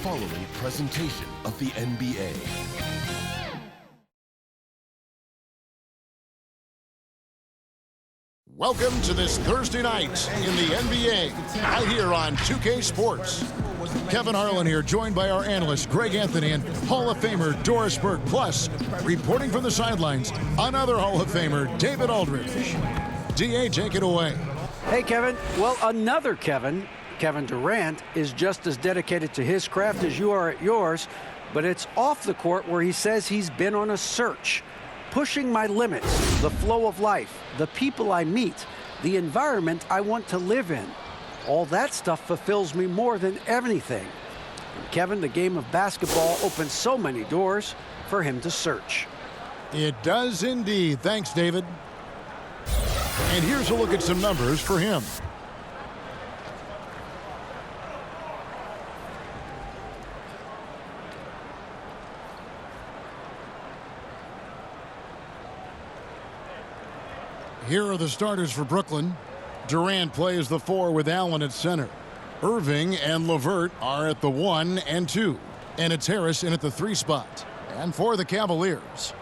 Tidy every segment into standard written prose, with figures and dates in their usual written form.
following presentation of the NBA. Welcome to this Thursday night in the NBA, right here on 2K Sports. Kevin Harlan here, joined by our analyst, Greg Anthony, and Hall of Famer Doris Burke. Plus, reporting from the sidelines, another Hall of Famer, David Aldridge. DA, take it away. Hey, Kevin. Well, another Kevin Durant, is just as dedicated to his craft as you are at yours, but it's off the court where he says he's been on a search. Pushing my limits, the flow of life, the people I meet, the environment I want to live in. All that stuff fulfills me more than anything. And Kevin, the game of basketball opens so many doors for him to search. It does indeed. Thanks, David. And here's a look at some numbers for him. Here are the starters for Brooklyn. Durant plays the 4 with Allen at center. Irving and LeVert are at the 1 and 2. And it's Harris in at the 3 spot. And for the Cavaliers,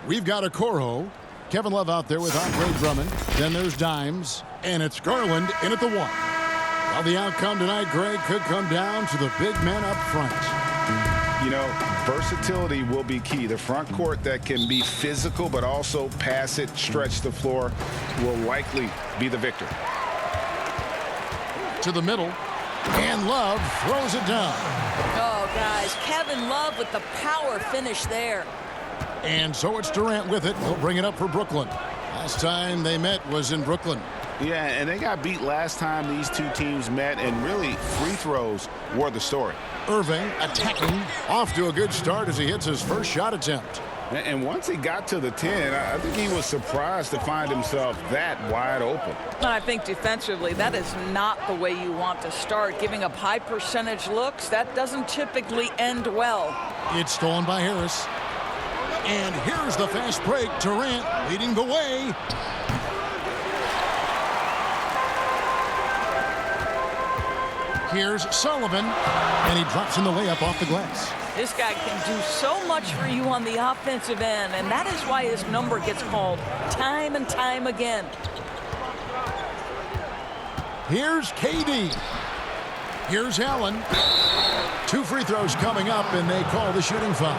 we've got Okoro, Kevin Love out there with Andre Drummond. Then there's Dimes. And it's Garland in at the 1. Well, the outcome tonight, Greg, could come down to the big men up front. You know, versatility will be key. The front court that can be physical but also pass it, stretch the floor, will likely be the victor. To the middle, and Love throws it down. Oh, guys, Kevin Love with the power finish there. And so it's Durant with it. He'll bring it up for Brooklyn. Last time they met was in Brooklyn. Yeah, and they got beat last time these two teams met, and really free throws were the story. Irving attacking, off to a good start as he hits his first shot attempt. And once he got to the 10, I think he was surprised to find himself that wide open. I think defensively, that is not the way you want to start. Giving up high percentage looks, that doesn't typically end well. It's stolen by Harris. And here's the fast break. Durant leading the way. Here's Sullivan, and he drops in the layup off the glass. This guy can do so much for you on the offensive end, and that is why his number gets called time and time again. Here's KD. Here's Allen. 2 free throws coming up, and they call the shooting foul.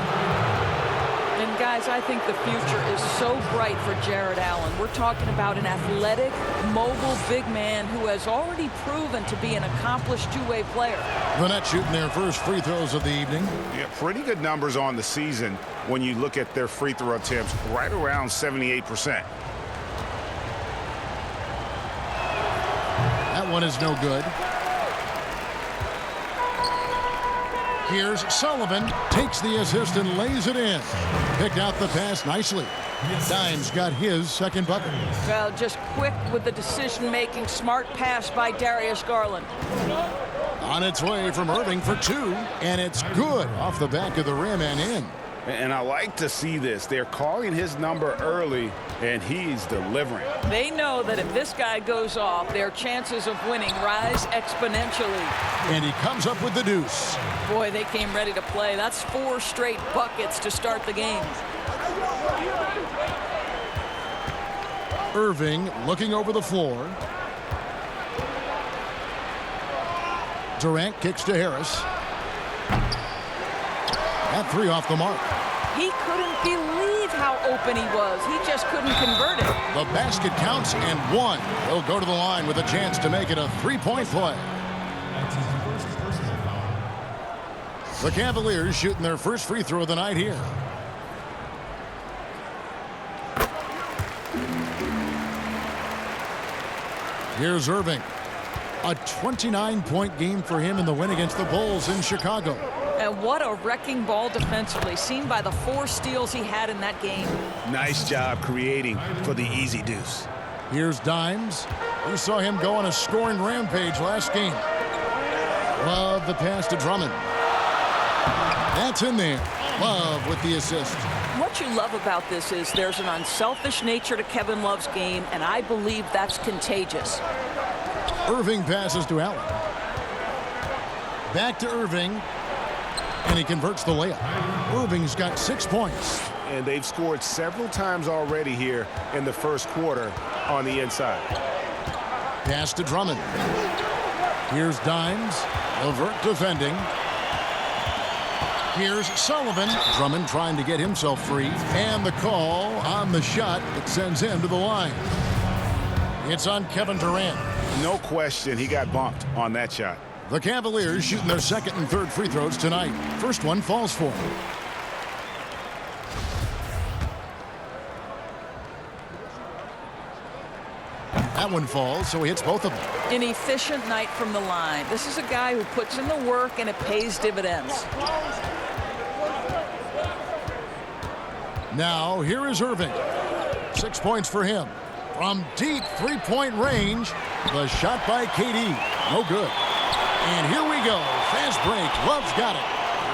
And guys, I think the future is so bright for Jared Allen. We're talking about an athletic, mobile big man who has already proven to be an accomplished two-way player. The Nets shooting their first free throws of the evening. Yeah, pretty good numbers on the season when you look at their free throw attempts, right around 78%. That one is no good. Here's Sullivan, takes the assist and lays it in. Picked out the pass nicely. Dimes got his second bucket. Well, just quick with the decision-making, smart pass by Darius Garland. On its way from Irving for 2, and it's good off the back of the rim and in. And I like to see this. They're calling his number early, and he's delivering. They know that if this guy goes off, their chances of winning rise exponentially. And he comes up with the deuce. Boy, they came ready to play. That's 4 straight buckets to start the game. Irving looking over the floor. Durant kicks to Harris. That 3 off the mark. He couldn't believe how open he was. He just couldn't convert it. The basket counts and 1. He'll go to the line with a chance to make it a 3-point play. The Cavaliers shooting their first free throw of the night here. Here's Irving. A 29-point game for him in the win against the Bulls in Chicago. And what a wrecking ball defensively, seen by the 4 steals he had in that game. Nice job creating for the easy deuce. Here's Dimes. We saw him go on a scoring rampage last game. Love the pass to Drummond. That's in there. Love with the assist. What you love about this is there's an unselfish nature to Kevin Love's game, and I believe that's contagious. Irving passes to Allen. Back to Irving. And he converts the layup. Irving's got 6 points. And they've scored several times already here in the first quarter on the inside. Pass to Drummond. Here's Dimes. LeVert defending. Here's Sullivan. Drummond trying to get himself free. And the call on the shot that sends him to the line. It's on Kevin Durant. No question, he got bumped on that shot. The Cavaliers shooting their second and third free throws tonight. First one falls for him. That one falls, so he hits both of them. An efficient night from the line. This is a guy who puts in the work and it pays dividends. Now, here is Irving. 6 points for him. From deep three-point range, the shot by KD. No good. And here we go. Fast break. Love's got it.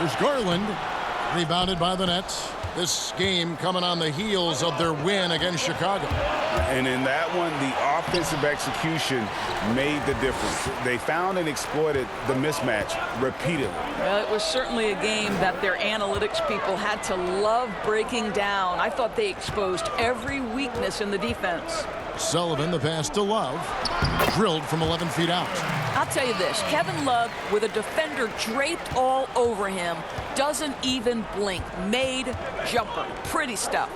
Here's Garland. Rebounded by the Nets. This game coming on the heels of their win against Chicago. And in that one, the offensive execution made the difference. They found and exploited the mismatch repeatedly. Well, it was certainly a game that their analytics people had to love breaking down. I thought they exposed every weakness in the defense. Sullivan, the pass to Love. Drilled from 11 feet out. I'll tell you this, Kevin Love, with a defender draped all over him, doesn't even blink. Made jumper. Pretty stuff.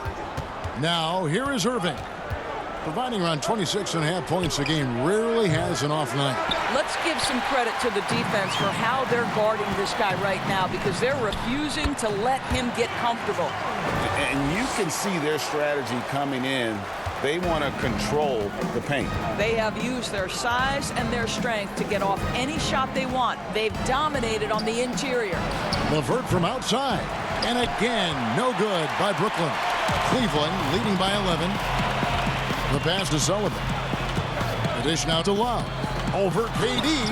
Now, here is Irving. Providing around 26.5 points a game, rarely has an off night. Let's give some credit to the defense for how they're guarding this guy right now because they're refusing to let him get comfortable. And you can see their strategy coming in. They want to control the paint. They have used their size and their strength to get off any shot they want. They've dominated on the interior. LeVert from outside. And again, no good by Brooklyn. Cleveland leading by 11. The pass to Sullivan. The dish now to Love. Over KD.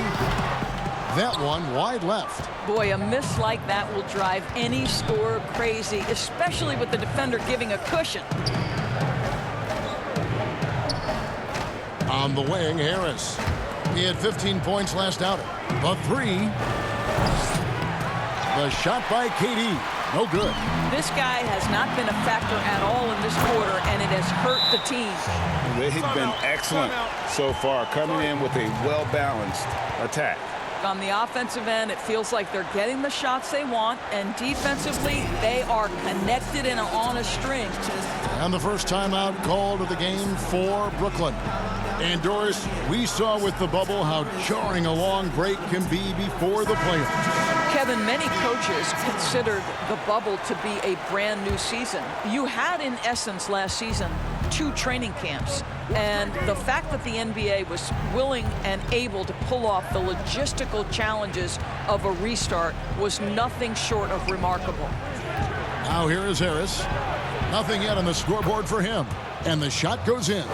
That one wide left. Boy, a miss like that will drive any scorer crazy, especially with the defender giving a cushion. On the wing, Harris. He had 15 points last outing. The three. The shot by KD. No good. This guy has not been a factor at all in this quarter, and it has hurt the team. They've been excellent so far, coming in with a well-balanced attack. On the offensive end, it feels like they're getting the shots they want, and defensively, they are connected and on a string. And the first timeout called of the game for Brooklyn. And Doris, we saw with the bubble how jarring a long break can be before the playoffs. Kevin, many coaches considered the bubble to be a brand new season. You had, in essence, last season, 2 training camps. And the fact that the NBA was willing and able to pull off the logistical challenges of a restart was nothing short of remarkable. Now here is Harris. Nothing yet on the scoreboard for him. And the shot goes in.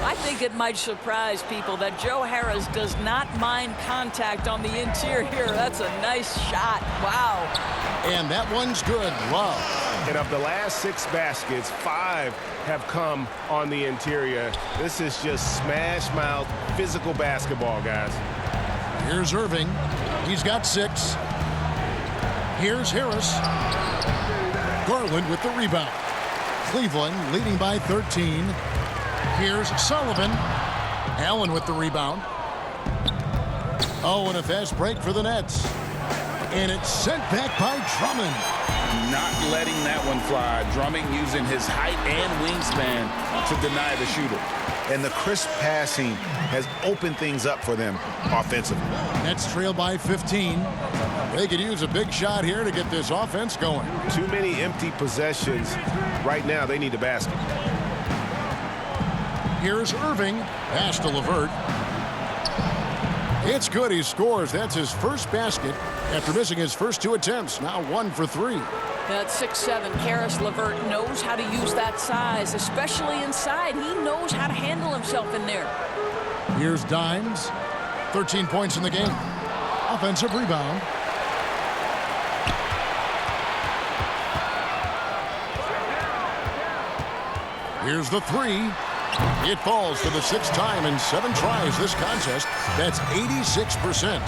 I think it might surprise people that Joe Harris does not mind contact on the interior. That's a nice shot. Wow. And that one's good. Love. And of the last 6 baskets, 5 have come on the interior. This is just smash mouth physical basketball, guys. Here's Irving. He's got 6. Here's Harris. Garland with the rebound. Cleveland leading by 13. Here's Sullivan. Allen with the rebound. Oh, and a fast break for the Nets. And it's sent back by Drummond. Not letting that one fly. Drummond using his height and wingspan to deny the shooter. And the crisp passing has opened things up for them offensively. Nets trail by 15. They could use a big shot here to get this offense going. Too many empty possessions. Right now, they need a basket. Here's Irving. Pass to LeVert. It's good. He scores. That's his first basket after missing his first 2 attempts. Now 1 for 3. At 6'7", Karis LeVert knows how to use that size, especially inside. He knows how to handle himself in there. Here's Dimes. 13 points in the game. Offensive rebound. Here's the 3. It falls for the 6th time in 7 tries this contest. That's 86%.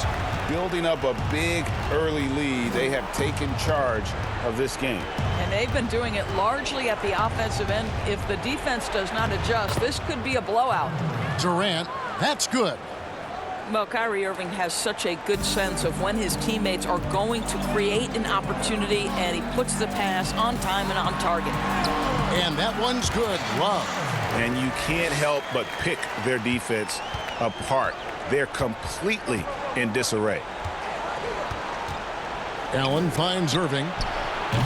building up a big early lead. They have taken charge of this game. And they've been doing it largely at the offensive end. If the defense does not adjust, this could be a blowout. Durant, that's good. Well, Kyrie Irving has such a good sense of when his teammates are going to create an opportunity, and he puts the pass on time and on target. And that one's good. Love. And you can't help but pick their defense apart. They're completely in disarray. Allen finds Irving.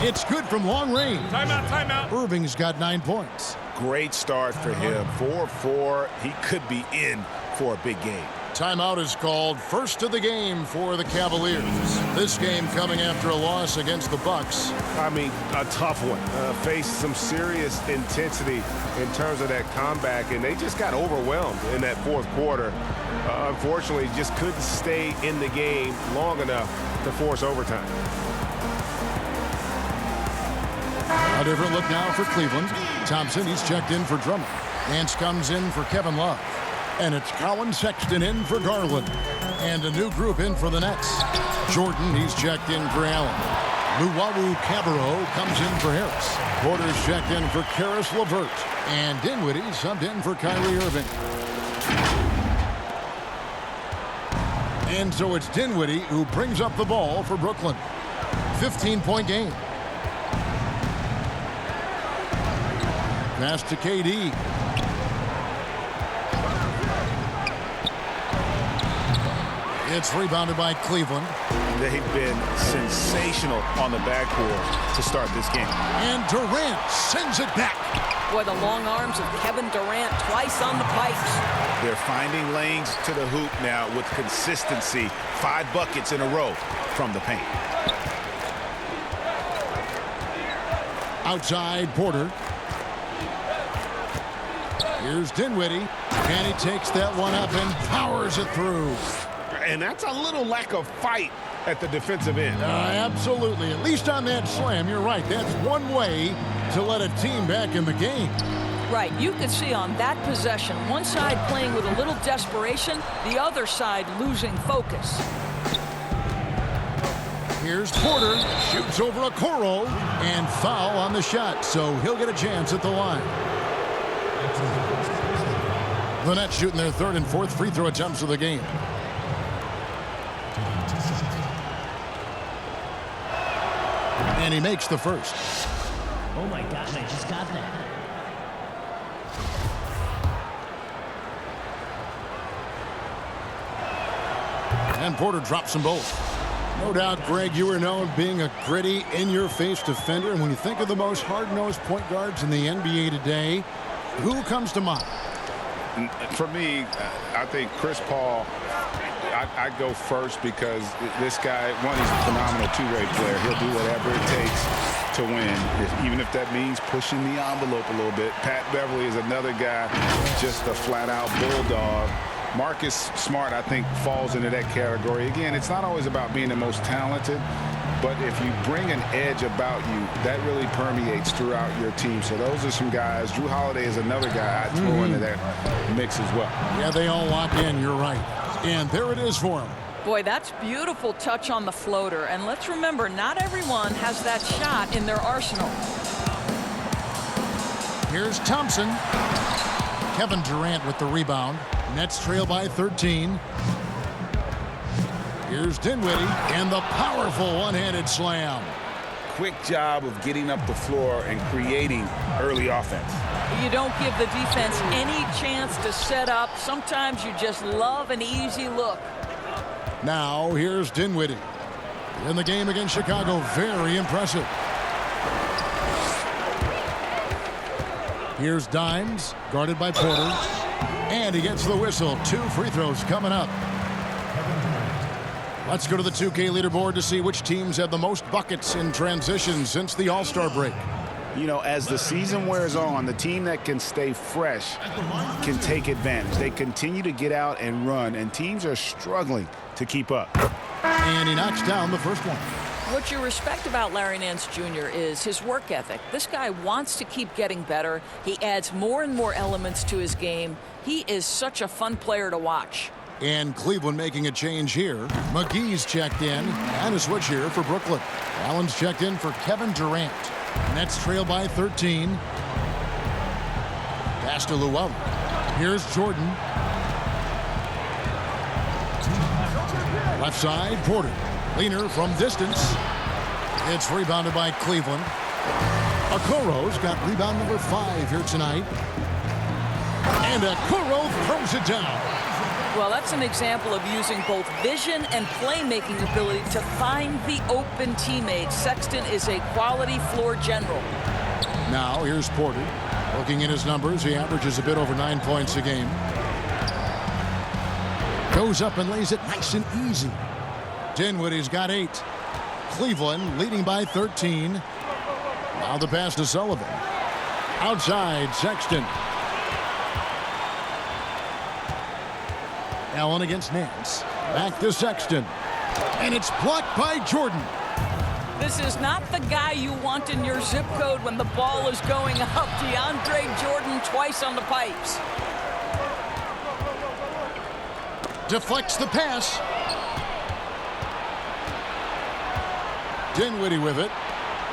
It's good from long range. Timeout. Irving's got 9 points. Great start for him. 4-4. He could be in for a big game. Timeout is called. First of the game for the Cavaliers. This game coming after a loss against the Bucks. I mean, a tough one. Faced some serious intensity in terms of that comeback, and they just got overwhelmed in that fourth quarter. Unfortunately, just couldn't stay in the game long enough to force overtime. A different look now for Cleveland. Thompson, he's checked in for Drummond. Nance comes in for Kevin Love. And it's Colin Sexton in for Garland. And a new group in for the Nets. Jordan, he's checked in for Allen. Luwawu Cabarro comes in for Harris. Porter's checked in for Karis LeVert. And Dinwiddie subbed in for Kyrie Irving. And so it's Dinwiddie who brings up the ball for Brooklyn. 15-point game. Pass to KD. It's rebounded by Cleveland. They've been sensational on the backcourt to start this game. And Durant sends it back. Boy, the long arms of Kevin Durant twice on the pipes. They're finding lanes to the hoop now with consistency. 5 buckets in a row from the paint. Outside Porter. Here's Dinwiddie. And he takes that one up and powers it through. And that's a little lack of fight at the defensive end. Absolutely. At least on that slam, you're right. That's one way to let a team back in the game. Right, you could see on that possession, one side playing with a little desperation, the other side losing focus. Here's Porter, shoots over a Okoro, and foul on the shot, so he'll get a chance at the line. The Nets shooting their 3rd and 4th free throw attempts of the game. And he makes the first. Oh my gosh, I just got that. And Porter drops them both. No doubt, Greg, you are known being a gritty, in-your-face defender. And when you think of the most hard-nosed point guards in the NBA today, who comes to mind? For me, I think Chris Paul, I go first because this guy, one, he's a phenomenal two-way player. He'll do whatever it takes to win, even if that means pushing the envelope a little bit. Pat Beverly is another guy, just a flat-out bulldog. Marcus Smart, I think, falls into that category. Again, it's not always about being the most talented, but if you bring an edge about you, that really permeates throughout your team. So those are some guys. Drew Holiday is another guy I'd throw into that mix as well. Yeah, they all lock in. You're right. And there it is for him. Boy, that's beautiful touch on the floater. And let's remember, not everyone has that shot in their arsenal. Here's Thompson. Kevin Durant with the rebound. Nets trail by 13. Here's Dinwiddie and the powerful one-handed slam. Quick job of getting up the floor and creating early offense. You don't give the defense any chance to set up. Sometimes you just love an easy look. Now here's Dinwiddie. In the game against Chicago, very impressive. Here's Dimes, guarded by Porter. And he gets the whistle. 2 free throws coming up. Let's go to the 2K leaderboard to see which teams have the most buckets in transition since the All-Star break. You know, as the season wears on, the team that can stay fresh can take advantage. They continue to get out and run, and teams are struggling to keep up. And he knocks down the first one. What you respect about Larry Nance Jr. is his work ethic. This guy wants to keep getting better. He adds more and more elements to his game. He is such a fun player to watch. And Cleveland making a change here. McGee's checked in. And a switch here for Brooklyn. Allen's checked in for Kevin Durant. Nets trail by 13. Pass to Luau. Here's Jordan. Left side, Porter. Leaner from distance. It's rebounded by Cleveland. Okoro's got rebound number 5 here tonight. And Okoro throws it down. Well, that's an example of using both vision and playmaking ability to find the open teammates. Sexton is a quality floor general. Now here's Porter. Looking at his numbers, he averages a bit over 9 points a game. Goes up and lays it nice and easy. Dinwiddie's got 8. Cleveland leading by 13. Now the pass to Sullivan. Outside, Sexton. Allen against Nance. Back to Sexton. And it's blocked by Jordan. This is not the guy you want in your zip code when the ball is going up. DeAndre Jordan twice on the pipes. Deflects the pass. Dinwiddie with it.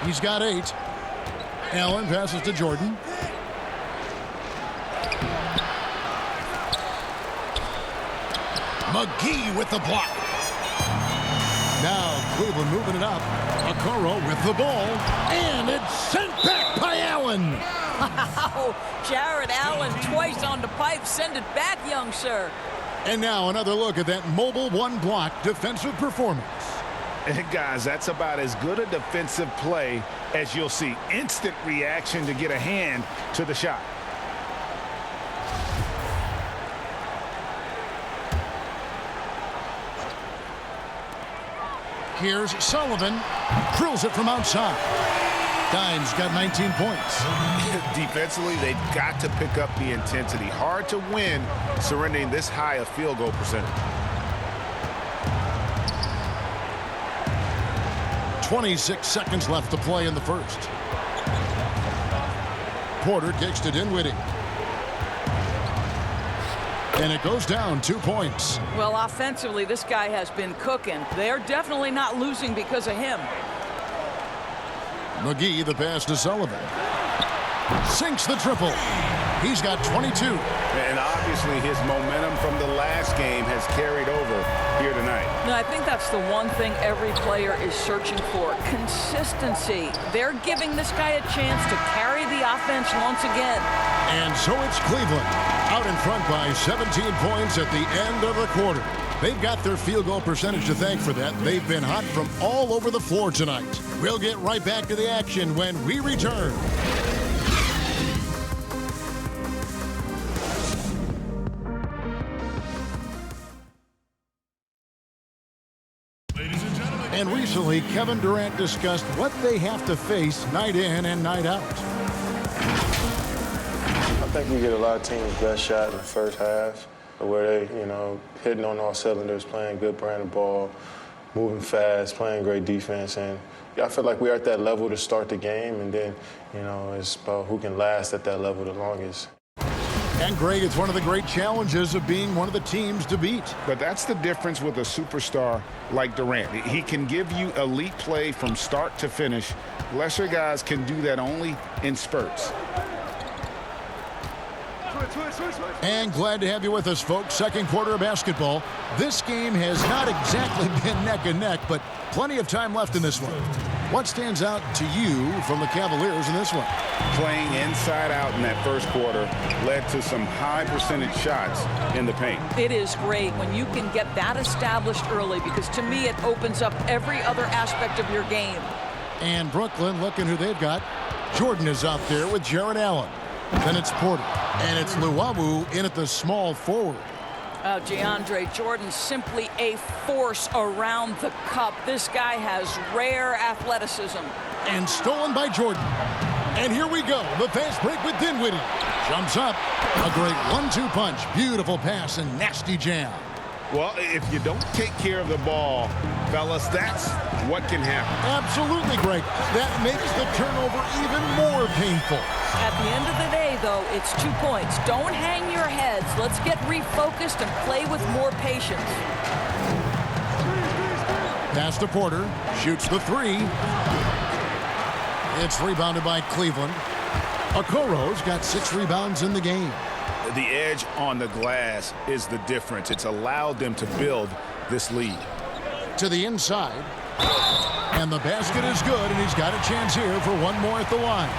He's got 8. Allen passes to Jordan. McGee with the block. Now Cleveland moving it up. Okoro with the ball. And it's sent back by Allen. Wow, Jared Allen twice on the pipe. Send it back, young sir. And now another look at that mobile one-block defensive performance. And guys, that's about as good a defensive play as you'll see. Instant reaction to get a hand to the shot. Here's Sullivan. Drills it from outside. Dimes got 19 points. Defensively, they've got to pick up the intensity. Hard to win surrendering this high a field goal percentage. 26 seconds left to play in the first. Porter kicks to Dinwiddie. And it goes down 2 points. Well, offensively, this guy has been cooking. They're definitely not losing because of him. McGee, the pass to Sullivan. Sinks the triple. He's got 22. And obviously his momentum from the last game has carried over here tonight. No, I think that's the one thing every player is searching for. Consistency. They're giving this guy a chance to carry the offense once again. And so it's Cleveland out in front by 17 points at the end of the quarter. They've got their field goal percentage to thank for that. They've been hot from all over the floor tonight. We'll get right back to the action when we return. And recently, Kevin Durant discussed what they have to face night in and night out. I think we get a lot of teams' best shot in the first half, where they, hitting on all cylinders, playing good brand of ball, moving fast, playing great defense. And I feel like we're at that level to start the game, and then, it's about who can last at that level the longest. And, Greg, it's one of the great challenges of being one of the teams to beat. But that's the difference with a superstar like Durant. He can give you elite play from start to finish. Lesser guys can do that only in spurts. And glad to have you with us, folks. Second quarter of basketball. This game has not exactly been neck and neck, but plenty of time left in this one. What stands out to you from the Cavaliers in this one? Playing inside out in that first quarter led to some high percentage shots in the paint. It is great when you can get that established early, because to me it opens up every other aspect of your game. And Brooklyn, looking who they've got. Jordan is out there with Jared Allen. Then it's Porter. And it's Luau in at the small forward. DeAndre Jordan, simply a force around the cup. This guy has rare athleticism. And stolen by Jordan. And here we go. The fast break with Dinwiddie. Jumps up. A great 1-2 punch. Beautiful pass and nasty jam. Well, if you don't take care of the ball, Fellas, that's what can happen. Absolutely, Greg. That makes the turnover even more painful. At the end of the day, though, it's 2 points. Don't hang your heads. Let's get refocused and play with more patience. Pass to Porter. Shoots the three. It's rebounded by Cleveland. Okoro's got 6 rebounds in the game. The edge on the glass is the difference. It's allowed them to build this lead. To the inside. And the basket is good, and he's got a chance here for one more at the line.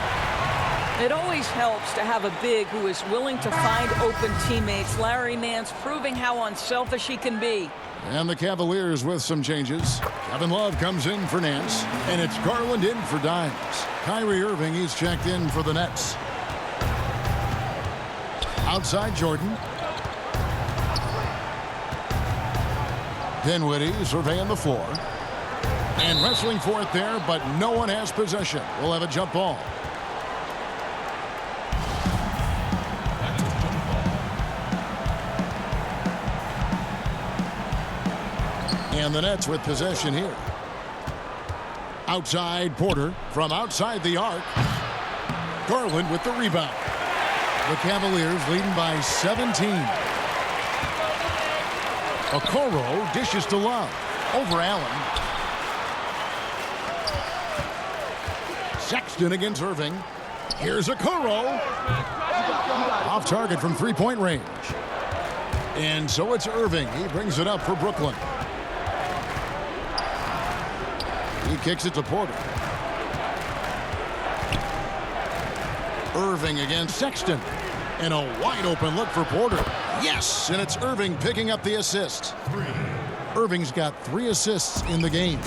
It always helps to have a big who is willing to find open teammates. Larry Nance proving how unselfish he can be. And the Cavaliers with some changes. Kevin Love comes in for Nance, and it's Garland in for Dimes. Kyrie Irving, he's checked in for the Nets. Outside Jordan. Dinwiddie surveying the floor. And wrestling for it there, but no one has possession. We'll have a jump ball. And the Nets with possession here. Outside Porter from outside the arc. Garland with the rebound. The Cavaliers leading by 17. Okoro dishes to Love. Over Allen. Sexton against Irving. Here's Okoro. Off target from three-point range. And so it's Irving. He brings it up for Brooklyn. He kicks it to Porter. Irving against Sexton. And a wide open look for Porter. Yes, and it's Irving picking up the assist. Irving's got 3 assists in the game.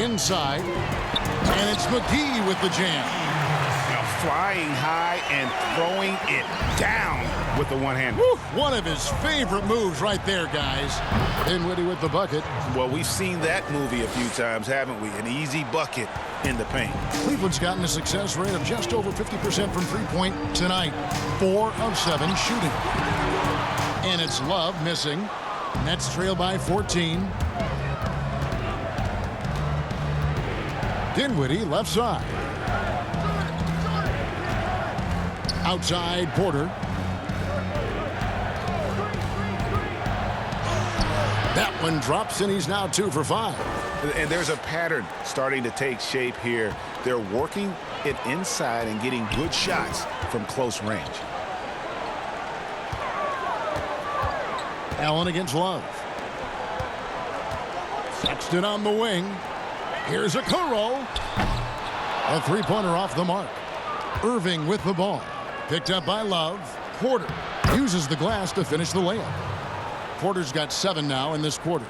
Inside. And it's McGee with the jam. Now flying high and throwing it down with the one hand. One of his favorite moves right there, guys. Dinwiddie with the bucket. Well, we've seen that movie a few times, haven't we? An easy bucket in the paint. Cleveland's gotten a success rate of just over 50% from three-point tonight. 4 of 7 shooting. And it's Love missing. Nets trail by 14. Dinwiddie left side. Outside Porter. That one drops, and he's now 2 for 5. And there's a pattern starting to take shape here. They're working it inside and getting good shots from close range. Allen against Love. Sexton on the wing. Here's Okoro. A three-pointer off the mark. Irving with the ball. Picked up by Love. Porter uses the glass to finish the layup. Porter's got 7 now in this quarter.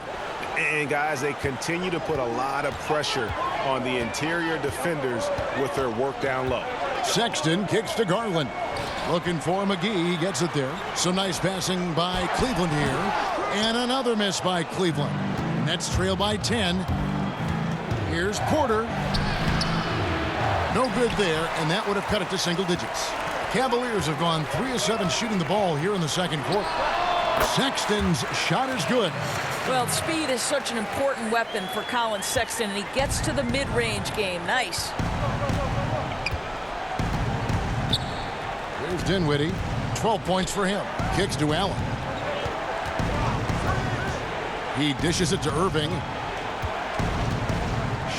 And guys, they continue to put a lot of pressure on the interior defenders with their work down low. Sexton kicks to Garland. Looking for McGee. He gets it there. Some nice passing by Cleveland here. And another miss by Cleveland. Nets trail by 10. Here's Porter. No good there, and that would have cut it to single digits. Cavaliers have gone 3 of 7 shooting the ball here in the second quarter. Sexton's shot is good. Well, speed is such an important weapon for Colin Sexton, and he gets to the mid-range game. Nice. Here's Dinwiddie. 12 points for him. Kicks to Allen. He dishes it to Irving.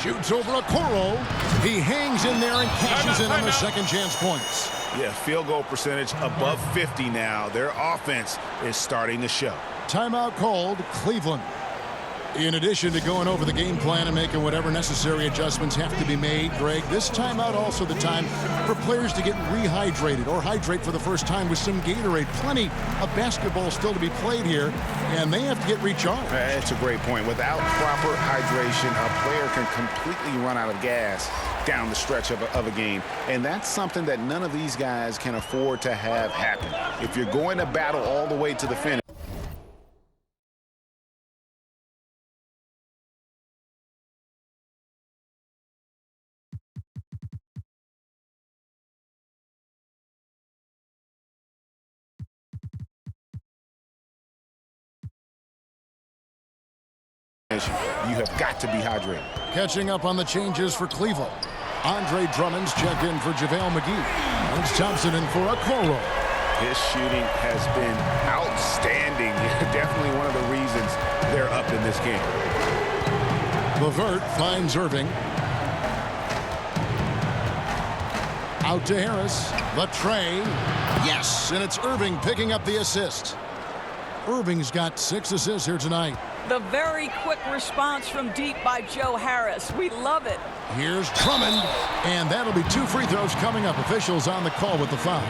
Shoots over Okoro. He hangs in there and cashes in on the second chance points. Yeah, field goal percentage above 50 now. Their offense is starting to show. Timeout called, Cleveland. In addition to going over the game plan and making whatever necessary adjustments have to be made, Greg, this timeout also the time for players to get rehydrated or hydrate for the first time with some Gatorade. Plenty of basketball still to be played here, and they have to get recharged. That's a great point. Without proper hydration, a player can completely run out of gas down the stretch of a game. And that's something that none of these guys can afford to have happen. If you're going to battle all the way to the finish, You have got to be hydrated. Catching up on the changes for Cleveland. Andre Drummond's checked in for JaVale McGee. It's Thompson in for Okoro. His shooting has been outstanding. Definitely one of the reasons they're up in this game. LeVert finds Irving. Out to Harris. The tray. Yes, and it's Irving picking up the assist. Irving's got 6 assists here tonight. The very quick response from deep by Joe Harris. We love it. Here's Drummond, and that'll be 2 free throws coming up. Officials on the call with the foul.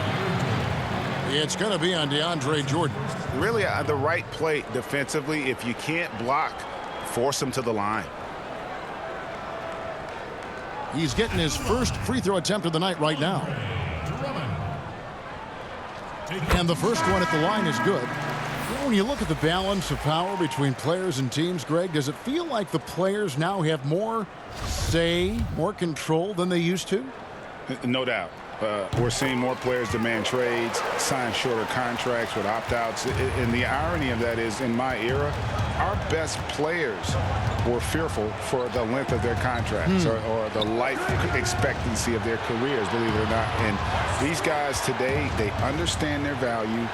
It's going to be on DeAndre Jordan. Really the right play defensively. If you can't block, force him to the line. He's getting his first free throw attempt of the night right now. And the first one at the line is good. When you look at the balance of power between players and teams, Greg, does it feel like the players now have more say, more control than they used to? No doubt. We're seeing more players demand trades, sign shorter contracts with opt-outs. And the irony of that is, in my era, our best players were fearful for the length of their contracts or the life expectancy of their careers, believe it or not. And these guys today, they understand their value.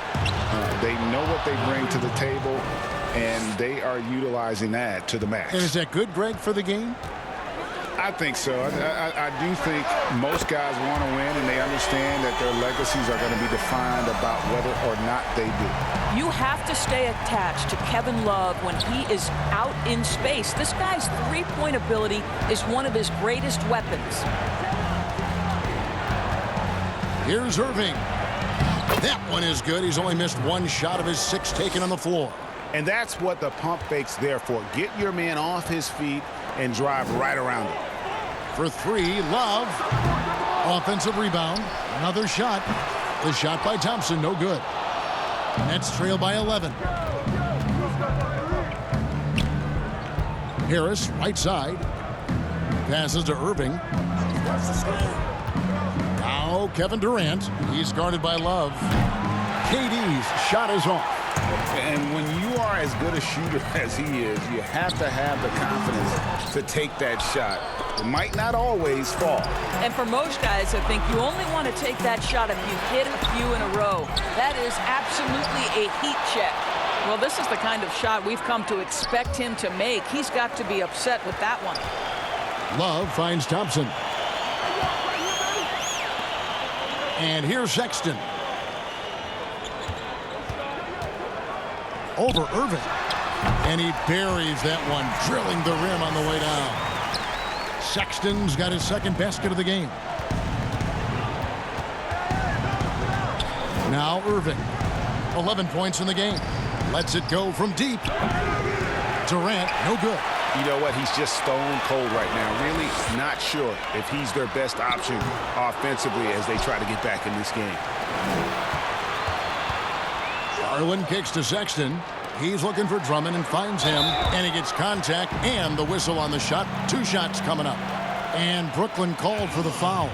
They know what they bring to the table, and they are utilizing that to the max. And is that good, Greg, for the game? I think so. I do think most guys want to win, and they understand that their legacies are going to be defined about whether or not they do. You have to stay attached to Kevin Love when he is out in space. This guy's three-point ability is one of his greatest weapons. Here's Irving. That one is good. He's only missed 1 shot of his 6 taken on the floor. And that's what the pump fake's there for. Get your man off his feet and drive right around him. For 3, Love. Offensive rebound. Another shot. The shot by Thompson, no good. Nets trail by 11. Harris, right side. Passes to Irving. Now Kevin Durant. He's guarded by Love. KD's shot is off. And when you are as good a shooter as he is, you have to have the confidence to take that shot. It might not always fall. And for most guys, I think you only want to take that shot if you hit a few in a row. That is absolutely a heat check. Well, this is the kind of shot we've come to expect him to make. He's got to be upset with that one. Love finds Thompson. And here's Sexton. Over Irving. And he buries that one, drilling the rim on the way down. Sexton's got his 2nd basket of the game. Now Irving. 11 points in the game. Lets it go from deep. Durant, no good. You know what? He's just stone cold right now. Really not sure if he's their best option offensively as they try to get back in this game. Garland kicks to Sexton. He's looking for Drummond and finds him. And he gets contact and the whistle on the shot. 2 shots coming up. And Brooklyn called for the foul.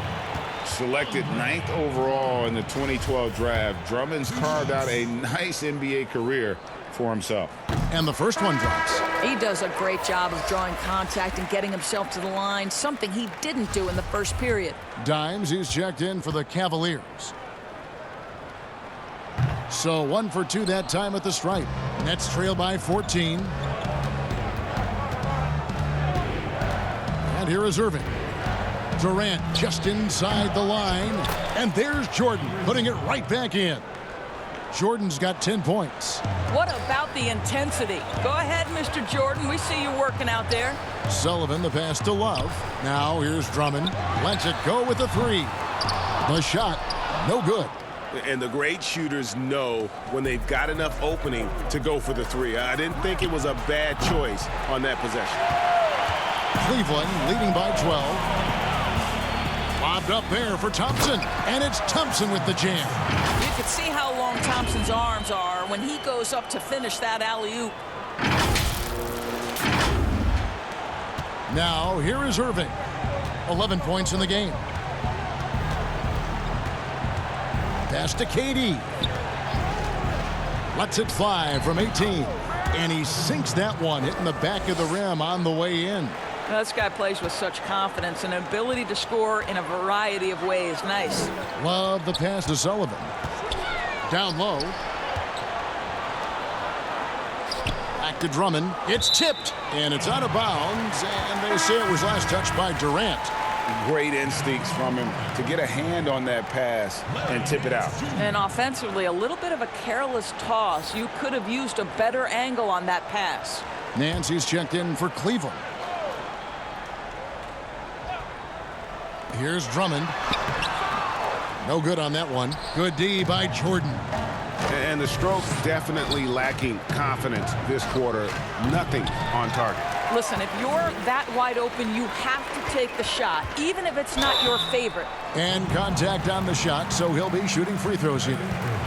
Selected 9th overall in the 2012 draft, Drummond's carved out a nice NBA career for himself. And the first one drops. He does a great job of drawing contact and getting himself to the line, something he didn't do in the first period. Dimes, he's checked in for the Cavaliers. So 1 for 2 that time at the stripe. Nets trail by 14. And here is Irving. Durant just inside the line. And there's Jordan putting it right back in. Jordan's got 10 points. What about the intensity? Go ahead, Mr. Jordan. We see you working out there. Sullivan, the pass to Love. Now here's Drummond. Lets it go with the 3. The shot, no good. And the great shooters know when they've got enough opening to go for the 3. I didn't think it was a bad choice on that possession. Cleveland leading by 12. Lobbed up there for Thompson. And it's Thompson with the jam. You can see how long Thompson's arms are when he goes up to finish that alley-oop. Now here is Irving. 11 points in the game. Pass to KD. Lets it fly from 18. And he sinks that one, hitting the back of the rim on the way in. This guy plays with such confidence and ability to score in a variety of ways. Nice. Love the pass to Sullivan. Down low. Back to Drummond. It's tipped, and it's out of bounds, and they say it was last touched by Durant. Great instincts from him to get a hand on that pass and tip it out. And offensively, a little bit of a careless toss. You could have used a better angle on that pass. Nancy's checked in for Cleveland. Here's Drummond. No good on that one. Good D by Jordan. And the Strokes definitely lacking confidence this quarter. Nothing on target. Listen, if you're that wide open, you have to take the shot, even if it's not your favorite. And contact on the shot, so he'll be shooting free throws here.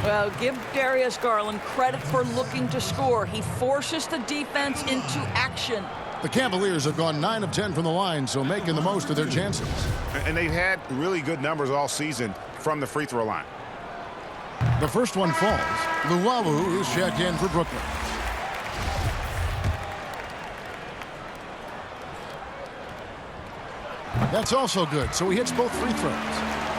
Well, give Darius Garland credit for looking to score. He forces the defense into action. The Cavaliers have gone 9 of 10 from the line, so making the most of their chances. And they've had really good numbers all season from the free throw line. The first one falls. Luwawu is checked in for Brooklyn. That's also good, so he hits both free throws.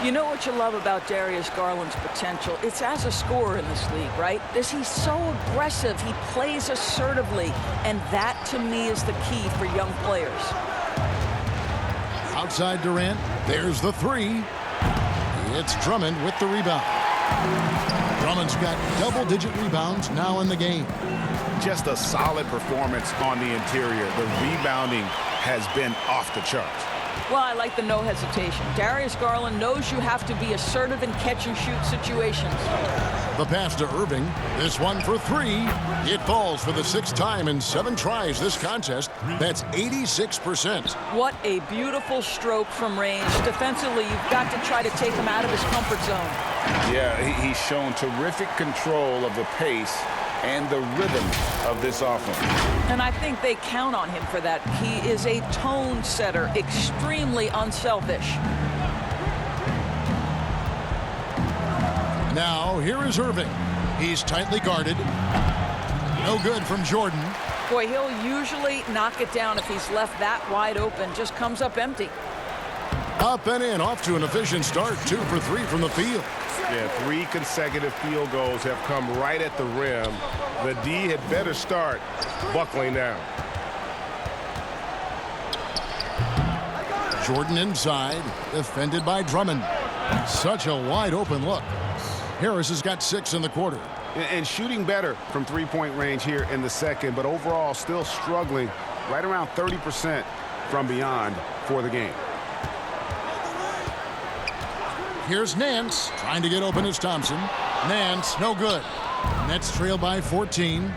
You know what you love about Darius Garland's potential? It's as a scorer in this league, right? He's so aggressive. He plays assertively, and that, to me, is the key for young players. Outside Durant, there's the three. It's Drummond with the rebound. Drummond's got double-digit rebounds now in the game. Just a solid performance on the interior. The rebounding has been off the charts. Well, I like the no hesitation. Darius Garland knows you have to be assertive in catch-and-shoot situations. The pass to Irving. This one for three. It falls for the 6th time in 7 tries this contest. That's 86%. What a beautiful stroke from range. Defensively, you've got to try to take him out of his comfort zone. Yeah, he's shown terrific control of the pace and the rhythm of this offense. And I think they count on him for that. He is a tone setter, extremely unselfish. Now, here is Irving. He's tightly guarded. No good from Jordan. Boy, he'll usually knock it down if he's left that wide open. Just comes up empty. Up and in, off to an efficient start. 2 for 3 from the field. Yeah, 3 consecutive field goals have come right at the rim. The D had better start buckling down. Jordan inside, defended by Drummond. Such a wide open look. Harris has got 6 in the quarter. And shooting better from three-point range here in the second, but overall still struggling right around 30% from beyond for the game. Here's Nance trying to get open as Thompson. Nance, no good. Nets trail by 14.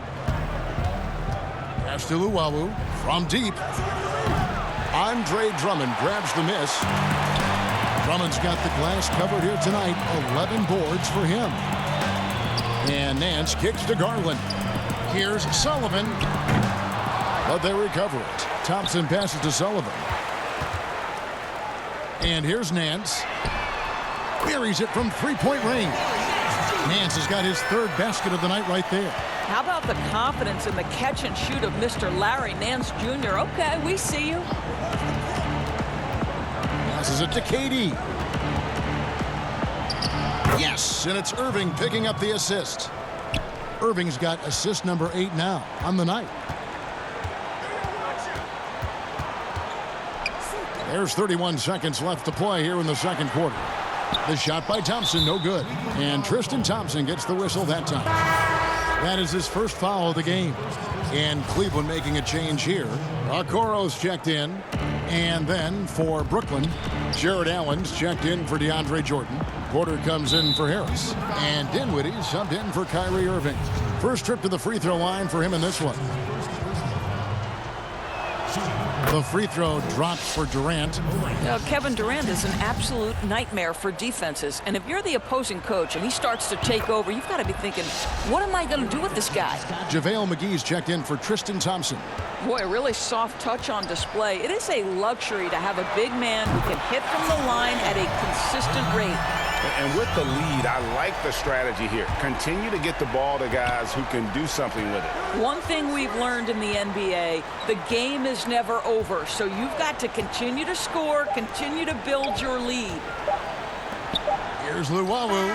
Pass to Luwawu from deep. Andre Drummond grabs the miss. Drummond's got the glass covered here tonight. 11 boards for him. And Nance kicks to Garland. Here's Sullivan. But they recover it. Thompson passes to Sullivan. And here's Nance. Buries it from 3-point range. Nance has got his 3rd basket of the night right there. How about the confidence in the catch and shoot of Mr. Larry Nance Jr.? Okay, we see you. Passes it to KD. Yes, and it's Irving picking up the assist. Irving's got assist number 8 now on the night. There's 31 seconds left to play here in the second quarter. The shot by Thompson, no good. And Tristan Thompson gets the whistle that time. That is his first foul of the game. And Cleveland making a change here. Okoro's checked in. And then for Brooklyn, Jared Allen's checked in for DeAndre Jordan. Porter comes in for Harris. And Dinwiddie subbed in for Kyrie Irving. First trip to the free throw line for him in this one. The free throw drops for Durant. Now, Kevin Durant is an absolute nightmare for defenses. And if you're the opposing coach and he starts to take over, you've got to be thinking, what am I going to do with this guy? JaVale McGee's checked in for Tristan Thompson. Boy, a really soft touch on display. It is a luxury to have a big man who can hit from the line at a consistent rate. And with the lead, I like the strategy here. Continue to get the ball to guys who can do something with it. One thing we've learned in the NBA, the game is never over. So you've got to continue to score, continue to build your lead. Here's Luwawu.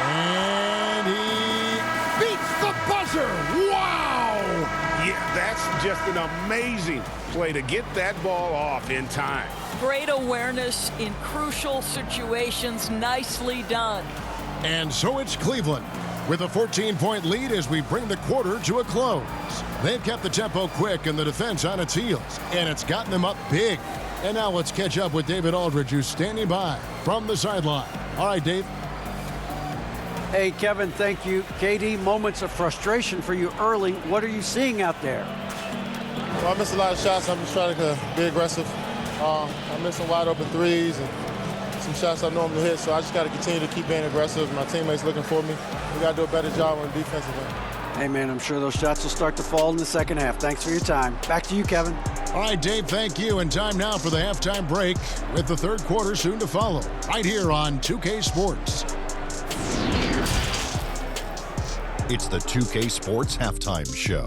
And he beats the buzzer. Wow! Yeah, that's just an amazing play to get that ball off in time. Great awareness in crucial situations. Nicely done. And so it's Cleveland with a 14-point lead as we bring the quarter to a close. They've kept the tempo quick and the defense on its heels, and it's gotten them up big. And now let's catch up with David Aldridge, who's standing by from the sideline. All right, Dave. Hey, Kevin, thank you. KD, moments of frustration for you early. What are you seeing out there? Well, I missed a lot of shots. I'm just trying to be aggressive. I missed some wide open threes and some shots I normally hit, so I just got to continue to keep being aggressive. My teammates looking for me. We got to do a better job on the defensive end. Hey, man, I'm sure those shots will start to fall in the second half. Thanks for your time. Back to you, Kevin. All right, Dave, thank you. And time now for the halftime break with the third quarter soon to follow right here on 2K Sports. It's the 2K Sports Halftime Show.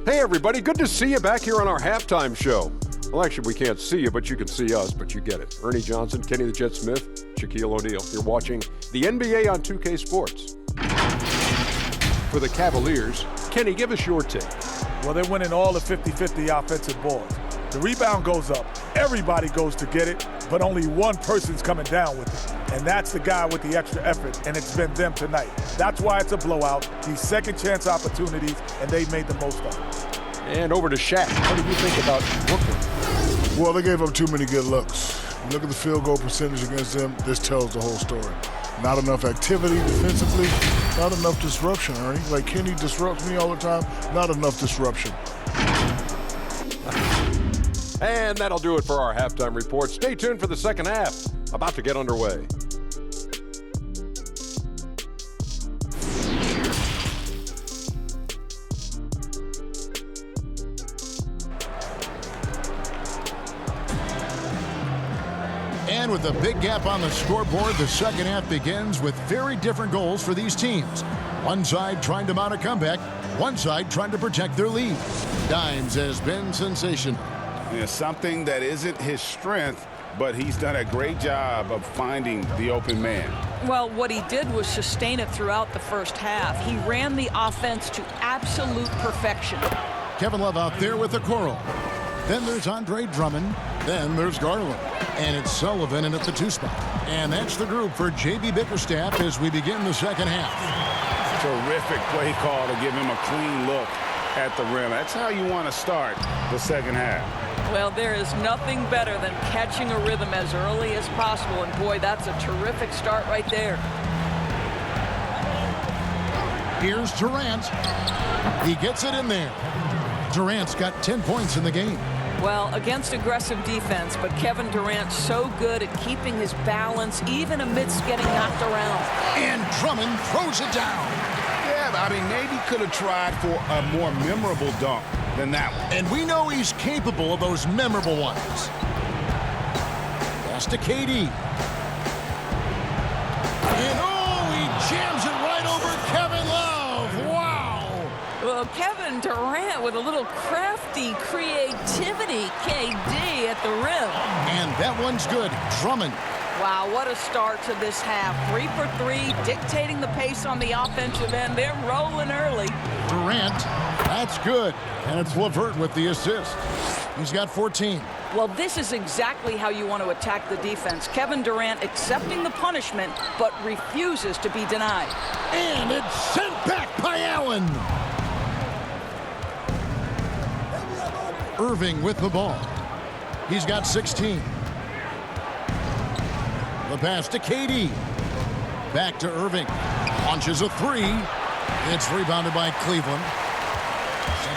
Hey, everybody. Good to see you back here on our halftime show. Well, actually, we can't see you, but you can see us, but you get it. Ernie Johnson, Kenny the Jet Smith, Shaquille O'Neal. You're watching the NBA on 2K Sports. For the Cavaliers, Kenny, give us your take. Well, they're winning all the 50-50 offensive balls. The rebound goes up. Everybody goes to get it, but only one person's coming down with it. And that's the guy with the extra effort, and it's been them tonight. That's why it's a blowout. These second chance opportunities, and they made the most of it. And over to Shaq. What do you think about Brooklyn? Well, they gave up too many good looks. Look at the field goal percentage against them. This tells the whole story. Not enough activity defensively, not enough disruption, Ernie. Like Kenny disrupts me all the time, not enough disruption. And that'll do it for our halftime report. Stay tuned for the second half. About to get underway. And with a big gap on the scoreboard, the second half begins with very different goals for these teams. One side trying to mount a comeback, one side trying to protect their lead. Dimes has been sensational. Yeah, something that isn't his strength, but he's done a great job of finding the open man. Well, what he did was sustain it throughout the first half. He ran the offense to absolute perfection. Kevin Love out there with the coral. Then there's Andre Drummond. Then there's Garland. And it's Sullivan in at the 2 spot. And that's the group for J.B. Bickerstaff as we begin the second half. Terrific play call to give him a clean look at the rim. That's how you want to start the second half. Well, there is nothing better than catching a rhythm as early as possible. And boy, that's a terrific start right there. Here's Durant. He gets it in there. Durant's got 10 points in the game. Well, against aggressive defense, but Kevin Durant so good at keeping his balance even amidst getting knocked around. And Drummond throws it down. Yeah, I mean, maybe could have tried for a more memorable dunk than that one. And we know he's capable of those memorable ones. Pass to KD. And he jams it right over Kevin Love. Wow. Well, Kevin Durant with a little crafty creativity. KD at the rim. And that one's good. Drummond. Wow, what a start to this half. 3 for 3, dictating the pace on the offensive end. They're rolling early. Durant, that's good. And it's LeVert with the assist. He's got 14. Well, this is exactly how you want to attack the defense. Kevin Durant accepting the punishment, but refuses to be denied. And it's sent back by Allen. Irving with the ball. He's got 16. The pass to KD. Back to Irving. Launches a 3. It's rebounded by Cleveland.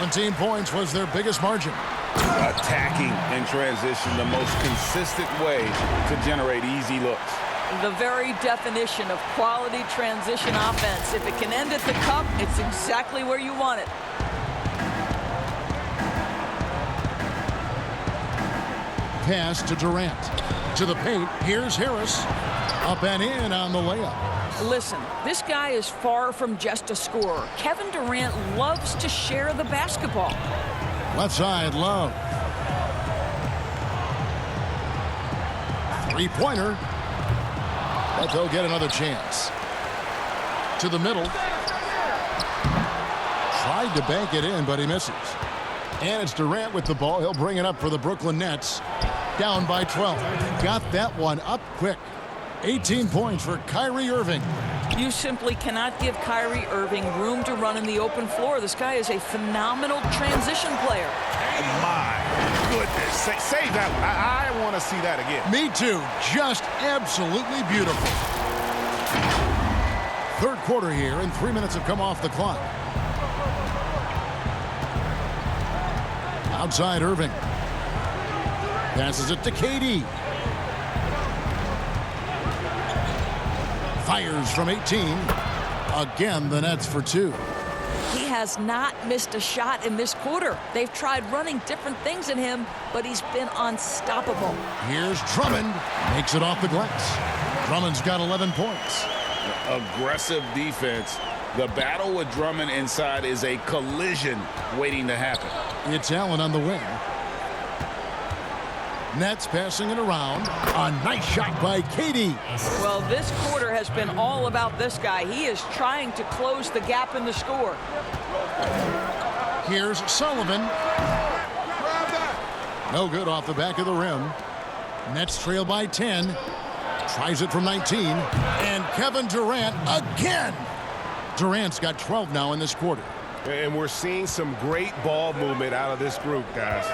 17 points was their biggest margin. Attacking in transition, the most consistent way to generate easy looks. The very definition of quality transition offense. If it can end at the cup, it's exactly where you want it. Pass to Durant. To the paint. Here's Harris. Up and in on the layup. Listen, this guy is far from just a scorer. Kevin Durant loves to share the basketball. Left side, Love. Three-pointer. But they'll get another chance. To the middle. Tried to bank it in, but he misses. And it's Durant with the ball. He'll bring it up for the Brooklyn Nets. Down by 12. Got that one up quick. 18 points for Kyrie Irving. You simply cannot give Kyrie Irving room to run in the open floor. This guy is a phenomenal transition player. My goodness. Save that one. I want to see that again. Me too. Just absolutely beautiful. Third quarter here, and 3 minutes have come off the clock. Outside Irving. Passes it to KD. Fires from 18. Again, the Nets for 2. He has not missed a shot in this quarter. They've tried running different things at him, but he's been unstoppable. Here's Drummond. Makes it off the glass. Drummond's got 11 points. Aggressive defense. The battle with Drummond inside is a collision waiting to happen. It's Allen on the wing. Nets passing it around. A nice shot by KD. Well, this quarter has been all about this guy. He is trying to close the gap in the score. Here's Sullivan. No good off the back of the rim. Nets trail by 10. Tries it from 19. And Kevin Durant again. Durant's got 12 now in this quarter. And we're seeing some great ball movement out of this group, guys.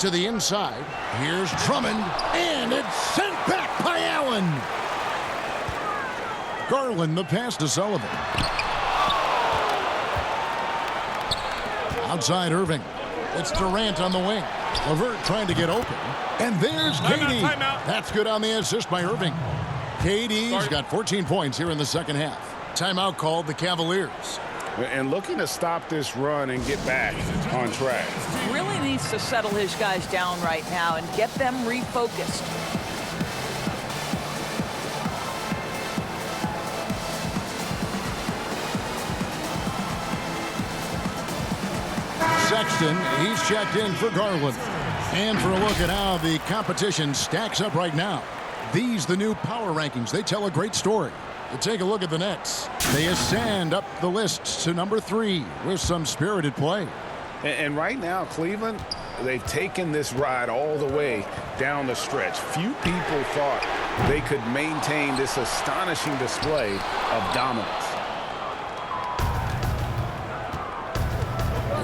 To the inside. Here's Drummond. And it's sent back by Allen. Garland the pass to Sullivan. Outside Irving. It's Durant on the wing. LeVert trying to get open. And there's KD. Timeout. That's good on the assist by Irving. KD's got 14 points here in the second half. Timeout called the Cavaliers. And looking to stop this run and get back on track. Really needs to settle his guys down right now and get them refocused. Sexton, he's checked in for Garland. And for a look at how the competition stacks up right now. These, the new power rankings, they tell a great story. To take a look at the Nets, they ascend up the list to number 3 with some spirited play. And right now, Cleveland, they've taken this ride all the way down the stretch. Few people thought they could maintain this astonishing display of dominance.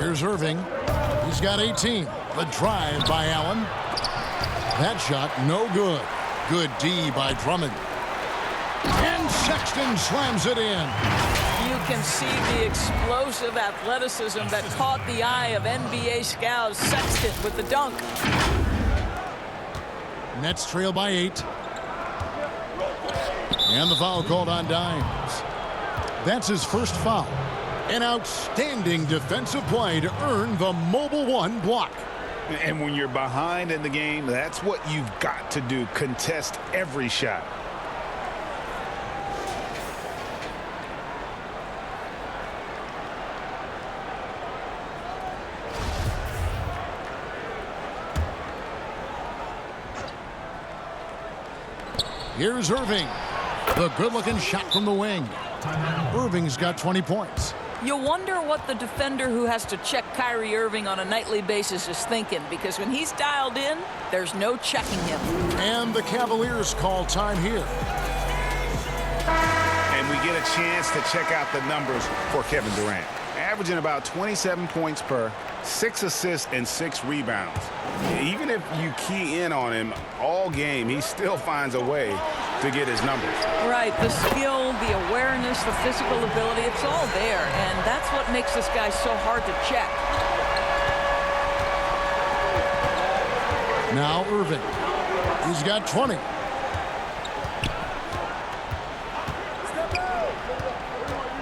Here's Irving. He's got 18. The drive by Allen. That shot no good. Good D by Drummond. And Sexton slams it in. You can see the explosive athleticism that caught the eye of NBA scouts. Sexton with the dunk. Nets trail by 8. And the foul called on Dimes. That's his first foul. An outstanding defensive play to earn the Mobile One block. And when you're behind in the game, that's what you've got to do. Contest every shot. Here's Irving. The good-looking shot from the wing. Irving's got 20 points. You wonder what the defender who has to check Kyrie Irving on a nightly basis is thinking, because when he's dialed in, there's no checking him. And the Cavaliers call time here. And we get a chance to check out the numbers for Kevin Durant. Averaging about 27 points per, 6 assists and 6 rebounds. Even if you key in on him all game, he still finds a way to get his numbers. Right, the skill, the awareness, the physical ability, it's all there, and that's what makes this guy so hard to check. Now Irving. He's got 20.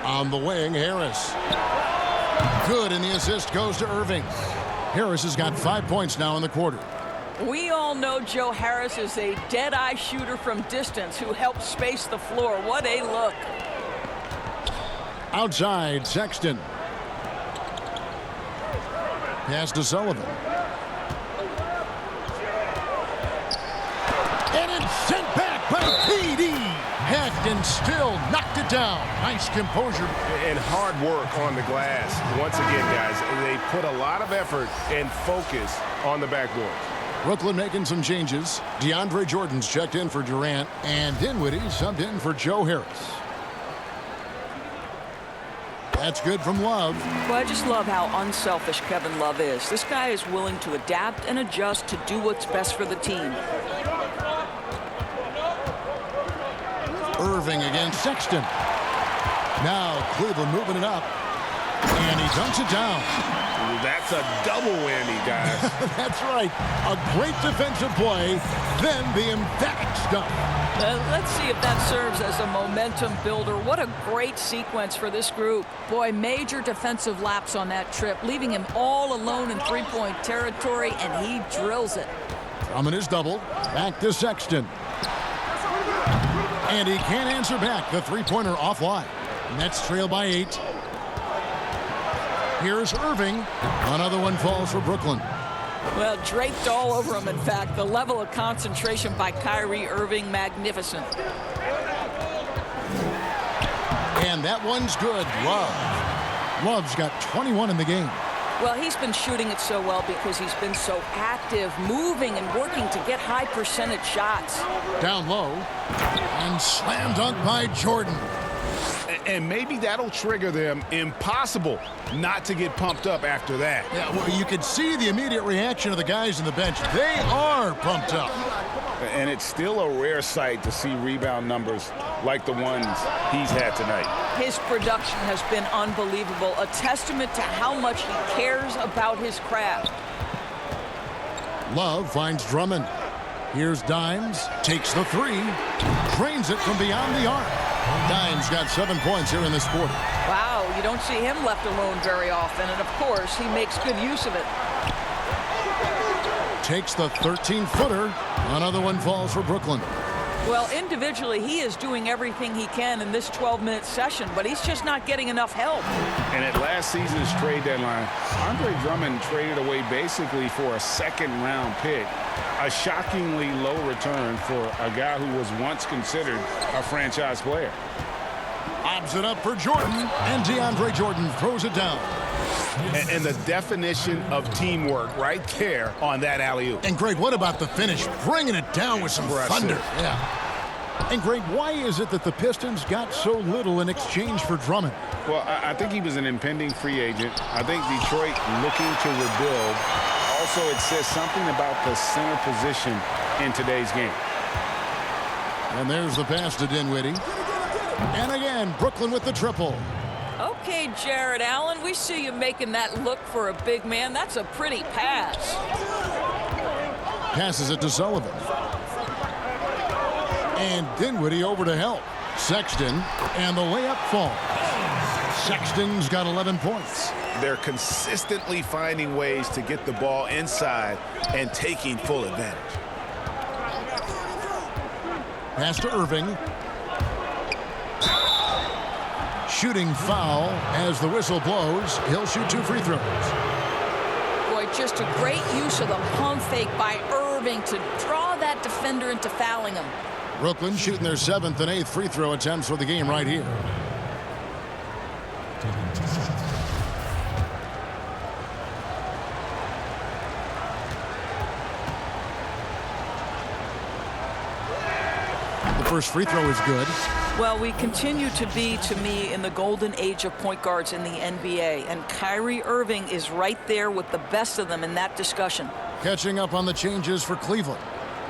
On the wing, Harris. Good, and the assist goes to Irving. Harris has got 5 points now in the quarter. We all know Joe Harris is a dead-eye shooter from distance who helps space the floor. What a look. Outside, Sexton. Pass to Sullivan. And it's sent back by PD. Hackton still knocked it down. Nice composure. And hard work on the glass. Once again, guys, they put a lot of effort and focus on the backboard. Brooklyn making some changes. DeAndre Jordan's checked in for Durant, and Dinwiddie subbed in for Joe Harris. That's good from Love. Well, I just love how unselfish Kevin Love is. This guy is willing to adapt and adjust to do what's best for the team. Irving against Sexton. Now Cleveland moving it up. And he dunks it down. That's a double whammy, guys. That's right. A great defensive play, then the emphatic stuff. Let's see if that serves as a momentum builder. What a great sequence for this group. Boy, major defensive lapse on that trip, leaving him all alone in three-point territory, and he drills it. Drummond is doubled. Back to Sexton. And he can't answer back. The three-pointer offline. Nets trail by 8. Here's Irving. Another one falls for Brooklyn. Well, draped all over him, in fact. The level of concentration by Kyrie Irving, magnificent. And that one's good. Love's got 21 in the game. Well, he's been shooting it so well because he's been so active, moving and working to get high percentage shots. Down low. And slam dunk by Jordan. And maybe that'll trigger them. Impossible not to get pumped up after that. Yeah, well, you could see the immediate reaction of the guys on the bench. They are pumped up. And it's still a rare sight to see rebound numbers like the ones he's had tonight. His production has been unbelievable, a testament to how much he cares about his craft. Love finds Drummond. Here's Dimes, takes the three, drains it from beyond the arc. Dimes got 7 points here in this quarter. Wow, you don't see him left alone very often, and of course, he makes good use of it. Takes the 13-footer. Another one falls for Brooklyn. Well, individually, he is doing everything he can in this 12-minute session, but he's just not getting enough help. And at last season's trade deadline, Andre Drummond traded away basically for a second-round pick. A shockingly low return for a guy who was once considered a franchise player. Lobs it up for Jordan, and DeAndre Jordan throws it down. And the definition of teamwork right there on that alley-oop. And Greg, what about the finish? Bringing it down with some thunder. Yeah. And Greg, why is it that the Pistons got so little in exchange for Drummond? Well, I think he was an impending free agent. I think Detroit looking to rebuild. Also, it says something about the center position in today's game. And there's the pass to Dinwiddie. And again, Brooklyn with the triple. Okay, Jared Allen, we see you making that look for a big man. That's a pretty pass. Passes it to Sullivan. And Dinwiddie over to help. Sexton, and the layup falls. Sexton's got 11 points. They're consistently finding ways to get the ball inside and taking full advantage. Pass to Irving. Shooting foul as the whistle blows. He'll shoot 2 free throws. Boy, just a great use of the pump fake by Irving to draw that defender into fouling him. Brooklyn shooting their 7th and 8th free throw attempts for the game right here. The first free throw is good. Well, we continue to be, to me, in the golden age of point guards in the NBA, and Kyrie Irving is right there with the best of them in that discussion. Catching up on the changes for Cleveland.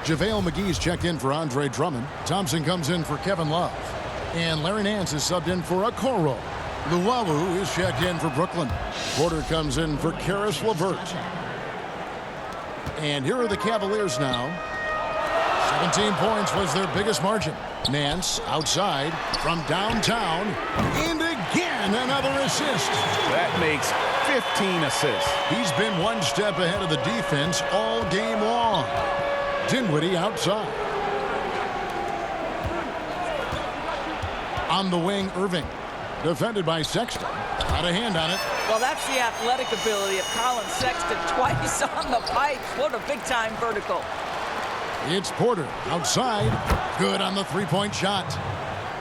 JaVale McGee's checked in for Andre Drummond. Thompson comes in for Kevin Love. And Larry Nance is subbed in for Okoro. Luwawu is checked in for Brooklyn. Porter comes in for Karis LeVert. And here are the Cavaliers now. 17 points was their biggest margin. Nance outside from downtown. And again, another assist. That makes 15 assists. He's been one step ahead of the defense all game long. Dinwiddie outside. On the wing, Irving. Defended by Sexton. Got a hand on it. Well, that's the athletic ability of Colin Sexton. Twice on the pipes. What a big-time vertical. It's Porter outside. Good on the three-point shot.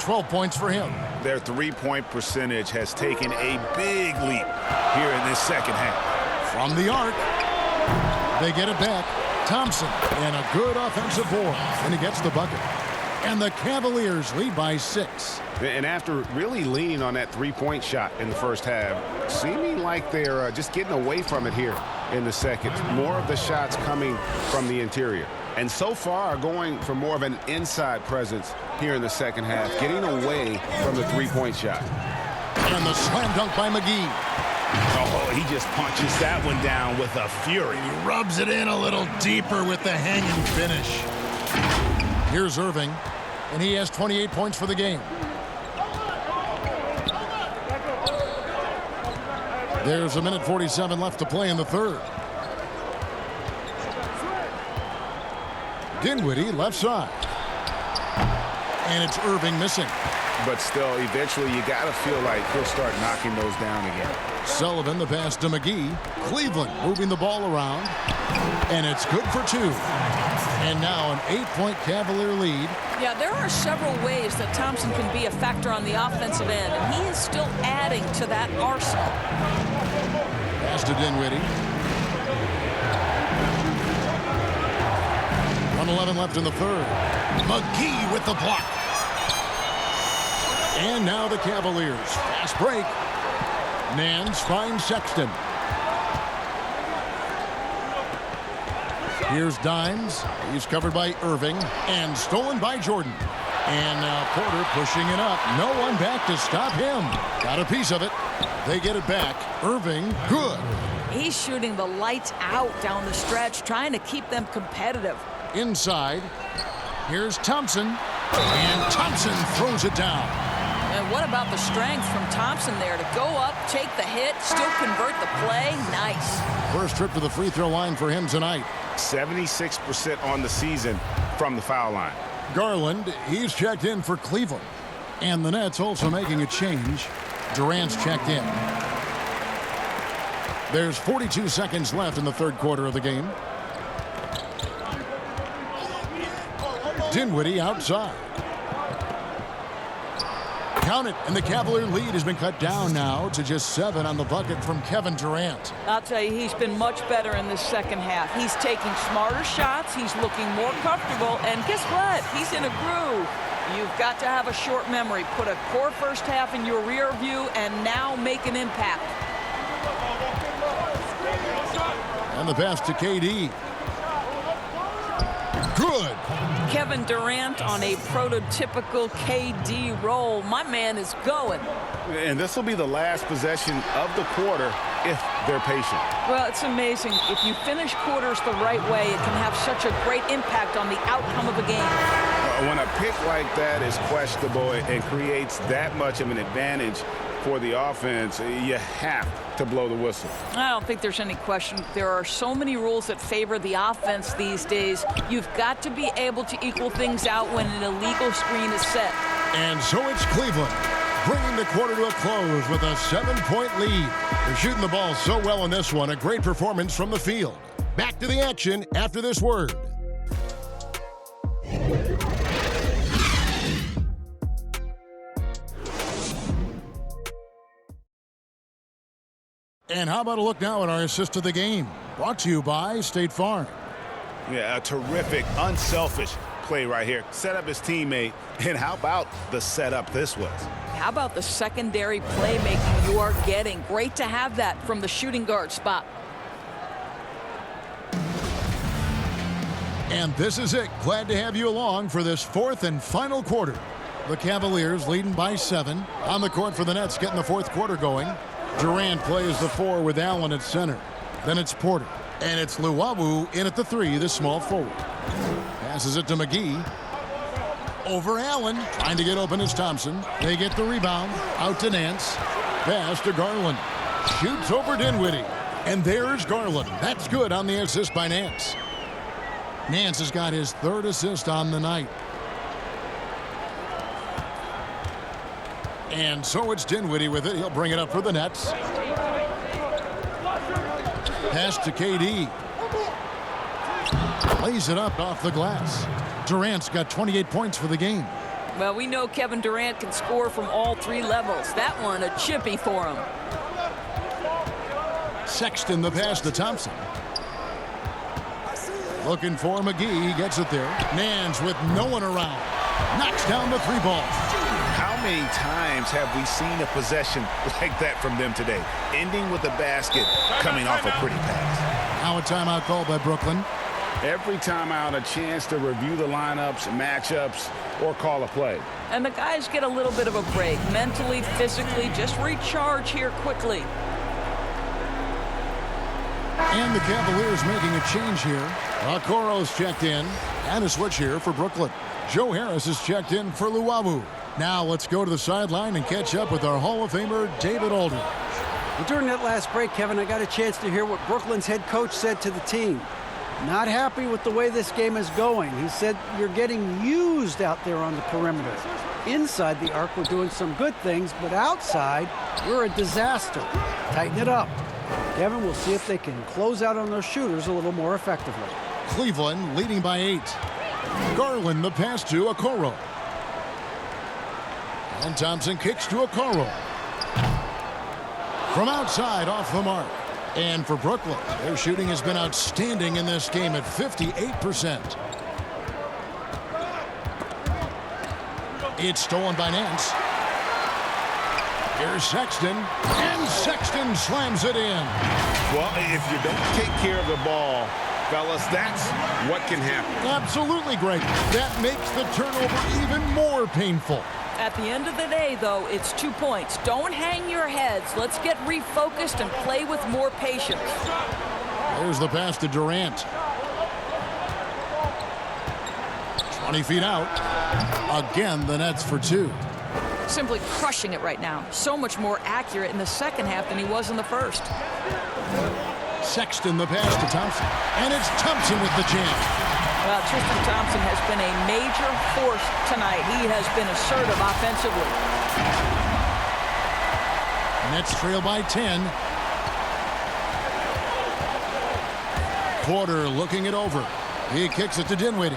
12 points for him. Their three-point percentage has taken a big leap here in this second half. From the arc. They get it back. Thompson and a good offensive board. And he gets the bucket. And the Cavaliers lead by 6. And after really leaning on that three-point shot in the first half, seeming like they're just getting away from it here in the second. More of the shots coming from the interior. And so far going for more of an inside presence here in the second half, getting away from the three-point shot. And the slam dunk by McGee. Oh, he just punches that one down with a fury. He rubs it in a little deeper with the hanging finish. Here's Irving, and he has 28 points for the game. There's a minute 47 left to play in the third. Dinwiddie left side. And it's Irving missing. But still, eventually you got to feel like he'll start knocking those down again. Sullivan the pass to McGee. Cleveland moving the ball around. And it's good for 2. And now an 8-point Cavalier lead. Yeah, there are several ways that Thompson can be a factor on the offensive end, and he is still adding to that arsenal. Pass to Dinwiddie. 1:11 left in the third. McGee with the block. And now the Cavaliers. Fast break. Nance finds Sexton. Here's Dimes. He's covered by Irving and stolen by Jordan. And now Porter pushing it up. No one back to stop him. Got a piece of it. They get it back. Irving, good. He's shooting the lights out down the stretch, trying to keep them competitive. Inside. Here's Thompson. And Thompson throws it down. And what about the strength from Thompson there to go up, take the hit, still convert the play? Nice. First trip to the free throw line for him tonight. 76% on the season from the foul line. Garland, he's checked in for Cleveland. And the Nets also making a change. Durant's checked in. There's 42 seconds left in the third quarter of the game. Dinwiddie outside. Count it, and the Cavalier lead has been cut down now to just 7 on the bucket from Kevin Durant. I'll tell you, he's been much better in this second half. He's taking smarter shots. He's looking more comfortable. And guess what? He's in a groove. You've got to have a short memory. Put a core first half in your rear view and now make an impact. And the pass to KD. Good. Kevin Durant on a prototypical KD roll. My man is going. And this will be the last possession of the quarter if they're patient. Well, it's amazing. If you finish quarters the right way, it can have such a great impact on the outcome of a game. When a pick like that is questionable and creates that much of an advantage for the offense, you have to blow the whistle. I don't think there's any question. There are so many rules that favor the offense these days. You've got to be able to equal things out when an illegal screen is set. And so it's Cleveland bringing the quarter to a close with a 7-point lead. They're shooting the ball so well in this one. A great performance from the field. Back to the action after this word. And how about a look now at our assist of the game? Brought to you by State Farm. Yeah, a terrific, unselfish play right here. Set up his teammate, and how about the setup this was? How about the secondary playmaking you are getting? Great to have that from the shooting guard spot. And this is it. Glad to have you along for this fourth and final quarter. The Cavaliers leading by 7. On the court for the Nets, getting the fourth quarter going. Durant plays the 4 with Allen at center. Then it's Porter. And it's Luwawu in at the 3, the small forward. Passes it to McGee. Over Allen. Trying to get open is Thompson. They get the rebound. Out to Nance. Pass to Garland. Shoots over Dinwiddie. And there's Garland. That's good on the assist by Nance. Nance has got his 3rd assist on the night. And so it's Dinwiddie with it. He'll bring it up for the Nets. Pass to KD. Lays it up off the glass. Durant's got 28 points for the game. Well, we know Kevin Durant can score from all 3 levels. That one a chippy for him. Sexton the pass to Thompson. Looking for McGee. He gets it there. Nance with no one around. Knocks down the 3 ball. How many times have we seen a possession like that from them today? Ending with a basket, coming off a pretty pass. Now a timeout called by Brooklyn. Every timeout, a chance to review the lineups, matchups, or call a play. And the guys get a little bit of a break. Mentally, physically, just recharge here quickly. And the Cavaliers making a change here. Okoro's checked in. And a switch here for Brooklyn. Joe Harris is checked in for Luwawu. Now let's go to the sideline and catch up with our Hall of Famer, David Aldridge. Well, during that last break, Kevin, I got a chance to hear what Brooklyn's head coach said to the team. Not happy with the way this game is going. He said, you're getting used out there on the perimeter. Inside the arc, we're doing some good things, but outside, we're a disaster. Tighten it up. Kevin, we'll see if they can close out on those shooters a little more effectively. Cleveland leading by 8. Garland the pass to Okoro. And Thompson kicks to Okoro. From outside, off the mark. And for Brooklyn, their shooting has been outstanding in this game at 58%. It's stolen by Nance. Here's Sexton, and Sexton slams it in. Well, if you don't take care of the ball, fellas, that's what can happen. Absolutely great. That makes the turnover even more painful. At the end of the day, though, it's 2 points. Don't hang your heads. Let's get refocused and play with more patience. There's the pass to Durant. 20 feet out. Again, the Nets for 2. Simply crushing it right now. So much more accurate in the second half than he was in the first. Sexton the pass to Thompson. And it's Thompson with the jam. Well, Tristan Thompson has been a major force tonight. He has been assertive offensively. Nets trail by 10. Porter looking it over. He kicks it to Dinwiddie.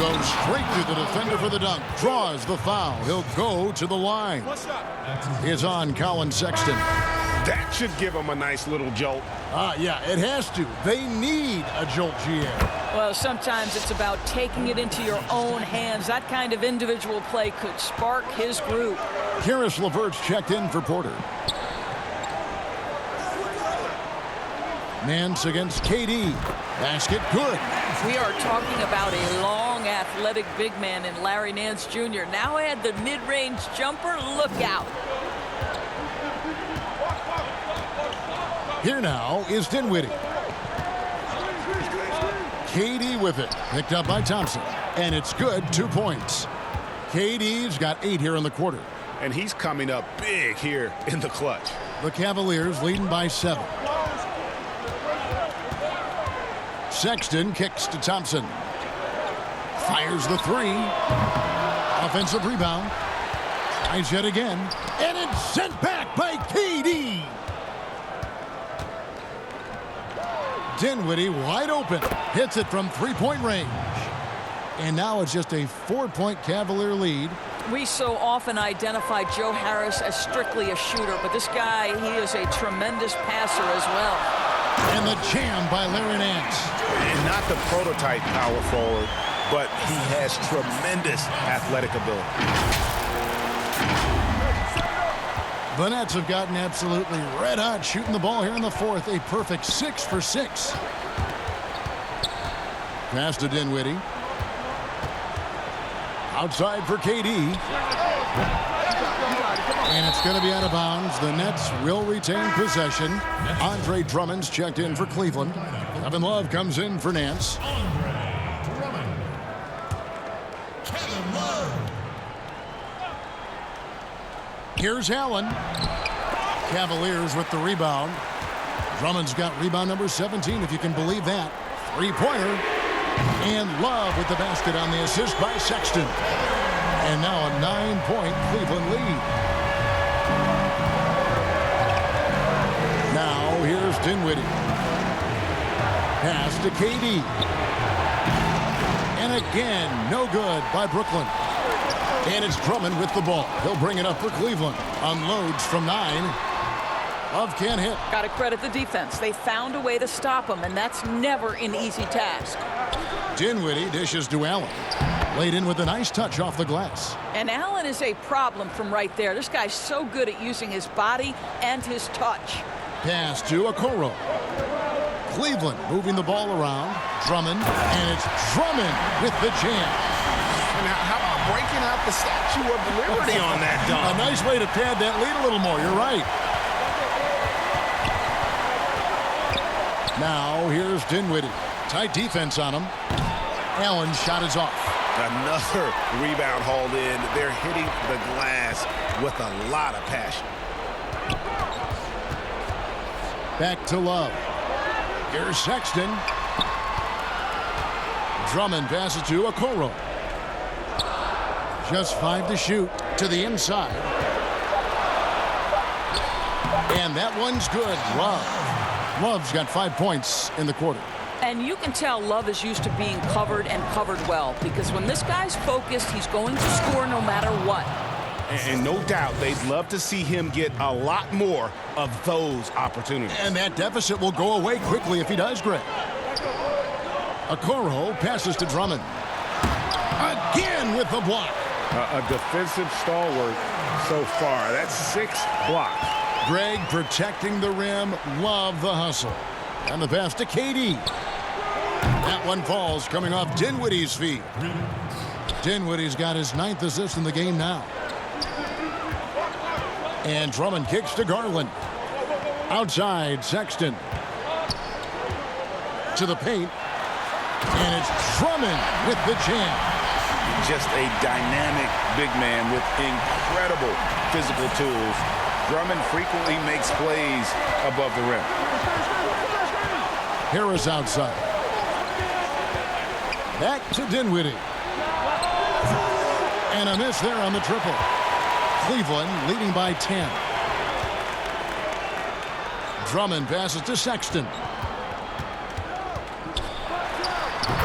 Goes straight to the defender for the dunk. Draws the foul. He'll go to the line. It's on Colin Sexton. That should give them a nice little jolt. Yeah, it has to. They need a jolt, GM. Well, sometimes it's about taking it into your own hands. That kind of individual play could spark his group. Karis LeVert's checked in for Porter. Nance against KD. Basket good. We are talking about a long, athletic big man in Larry Nance Jr. Now add the mid-range jumper. Look out. Here now is Dinwiddie. KD with it. Picked up by Thompson. And it's good. 2 points. KD's got 8 here in the quarter. And he's coming up big here in the clutch. The Cavaliers leading by 7. Sexton kicks to Thompson. Fires the 3. Offensive rebound. Tries yet again. And it's sent back by KD. Dinwiddie wide open. Hits it from 3-point range. And now it's just a 4-point Cavalier lead. We so often identify Joe Harris as strictly a shooter, but this guy, he is a tremendous passer as well. And the jam by Larry Nance. And not the prototype power forward, but he has tremendous athletic ability. The Nets have gotten absolutely red hot shooting the ball here in the 4th. A perfect 6 for 6. Pass to Dinwiddie. Outside for KD. And it's going to be out of bounds. The Nets will retain possession. Andre Drummond's checked in for Cleveland. Kevin Love comes in for Nance. Here's Allen. Cavaliers with the rebound. Drummond's got rebound number 17, if you can believe that. Three-pointer. And Love with the basket on the assist by Sexton. And now a 9-point Cleveland lead. Now here's Dinwiddie. Pass to KD. And again, no good by Brooklyn. And it's Drummond with the ball. He'll bring it up for Cleveland. Unloads from 9. Love can't hit. Got to credit the defense. They found a way to stop him, and that's never an easy task. Dinwiddie dishes to Allen. Laid in with a nice touch off the glass. And Allen is a problem from right there. This guy's so good at using his body and his touch. Pass to Okoro. Cleveland moving the ball around. Drummond, and it's Drummond with the jam. Now, how about breaking out the Statue of Liberty on that dunk? A nice way to pad that lead a little more. You're right. Now here's Dinwiddie. Tight defense on him. Allen's shot is off. Another rebound hauled in. They're hitting the glass with a lot of passion. Back to Love. Here's Sexton. Drummond passes to Okoro. Just 5 to shoot to the inside. And that one's good. Love's got 5 points in the quarter. And you can tell Love is used to being covered and covered well, because when this guy's focused, he's going to score no matter what. And no doubt they'd love to see him get a lot more of those opportunities. And that deficit will go away quickly if he does, Greg. Okoro passes to Drummond. Again with the block. A defensive stalwart so far. That's 6 blocks. Greg protecting the rim. Love the hustle. And the pass to KD. That one falls coming off Dinwiddie's feet. Dinwiddie's got his 9th assist in the game now. And Drummond kicks to Garland. Outside, Sexton. To the paint. And it's Drummond with the jam. Just a dynamic big man with incredible physical tools. Drummond frequently makes plays above the rim. Harris outside. Back to Dinwiddie. And a miss there on the triple. Cleveland leading by 10. Drummond passes to Sexton.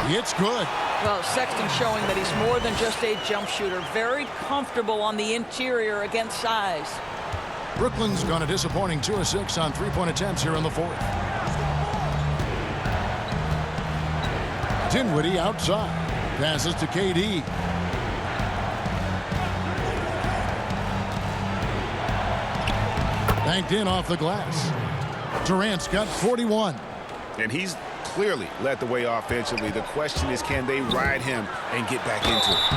It's good. Well, Sexton showing that he's more than just a jump shooter. Very comfortable on the interior against size. Brooklyn's gone a disappointing 2 of 6 on 3-point attempts here in the 4th. Dinwiddie outside. Passes to KD. Banked in off the glass. Durant's got 41. And he's clearly led the way offensively. The question is, can they ride him and get back into it?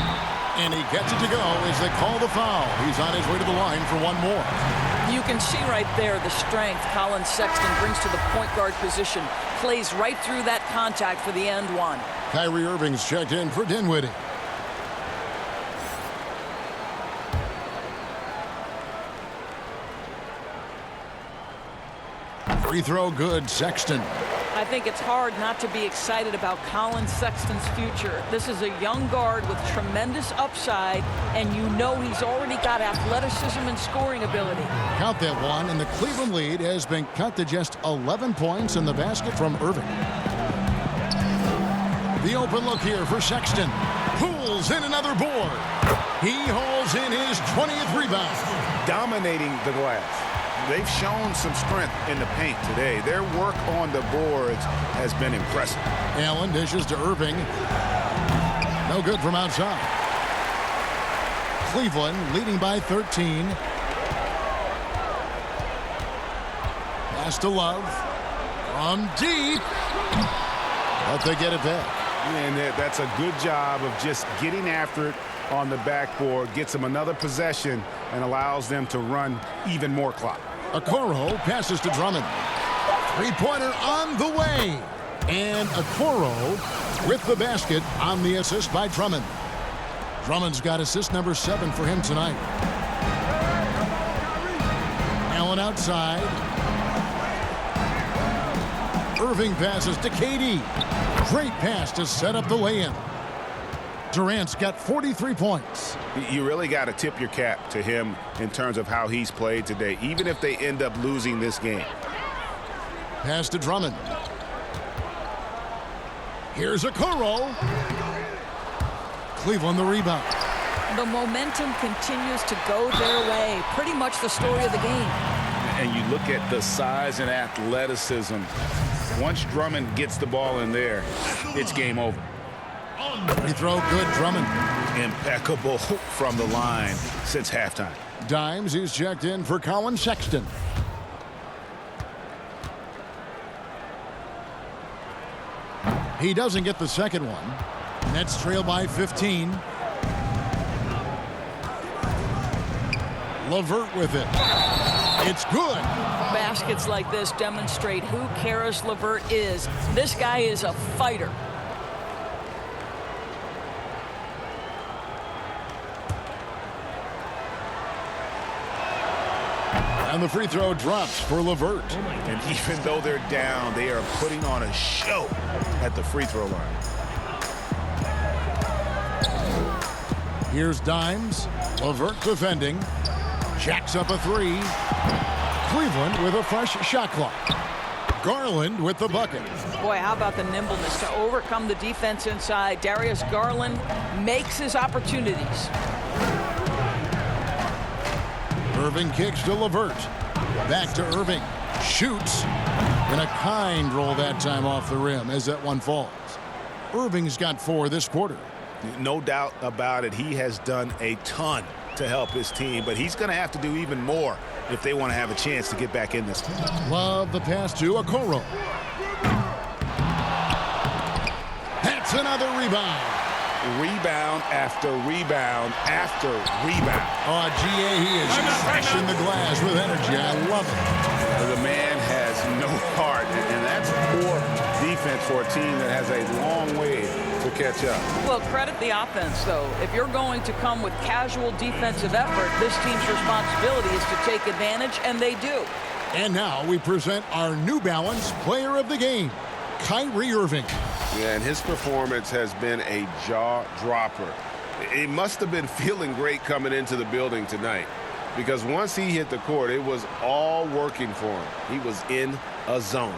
And he gets it to go as they call the foul. He's on his way to the line for one more. You can see right there the strength Colin Sexton brings to the point guard position. Plays right through that contact for the end one. Kyrie Irving's checked in for Dinwiddie. Free throw good, Sexton. I think it's hard not to be excited about Colin Sexton's future. This is a young guard with tremendous upside, and you know he's already got athleticism and scoring ability. Count that one, and the Cleveland lead has been cut to just 11 points in the basket from Irving. The open look here for Sexton. Pulls in another board. He hauls in his 20th rebound. Dominating the glass. They've shown some strength in the paint today. Their work on the boards has been impressive. Allen dishes to Irving. No good from outside. Cleveland leading by 13. Pass to Love. From deep. But they get it back. And that's a good job of just getting after it on the backboard. Gets them another possession and allows them to run even more clock. Okoro passes to Drummond. Three-pointer on the way. And Okoro with the basket on the assist by Drummond. Drummond's got assist number 7 for him tonight. Allen outside. Irving passes to KD. Great pass to set up the lay-in. Durant's got 43 points. You really got to tip your cap to him in terms of how he's played today, even if they end up losing this game. Pass to Drummond. Here's Okoro. Cleveland the rebound. The momentum continues to go their way. Pretty much the story of the game. And you look at the size and athleticism. Once Drummond gets the ball in there, it's game over. Free throw good, Drummond. Impeccable from the line since halftime. Dimes, he's checked in for Colin Sexton. He doesn't get the second one. Nets trail by 15. LeVert with it. It's good. Baskets like this demonstrate who Caris LeVert is. This guy is a fighter. And the free throw drops for LeVert. And even though they're down, they are putting on a show at the free throw line. Here's Dimes. LeVert defending. Jacks up a three. Cleveland with a fresh shot clock. Garland with the bucket. Boy, how about the nimbleness to overcome the defense inside. Darius Garland makes his opportunities. Irving kicks to LeVert. Back to Irving. Shoots. And a kind roll that time off the rim as that one falls. Irving's got 4 this quarter. No doubt about it. He has done a ton to help his team, but he's going to have to do even more if they want to have a chance to get back in this. Love the pass to Okoro. That's another rebound. Rebound after rebound after rebound. Oh, GA, he is crashing the glass with energy. I love it. The man has no heart, and that's poor defense for a team that has a long way to catch up. Well, credit the offense, though. If you're going to come with casual defensive effort, this team's responsibility is to take advantage, and they do. And now we present our New Balance Player of the Game, Kyrie Irving. Yeah, and his performance has been a jaw-dropper. He must have been feeling great coming into the building tonight, because once he hit the court, it was all working for him. He was in a zone.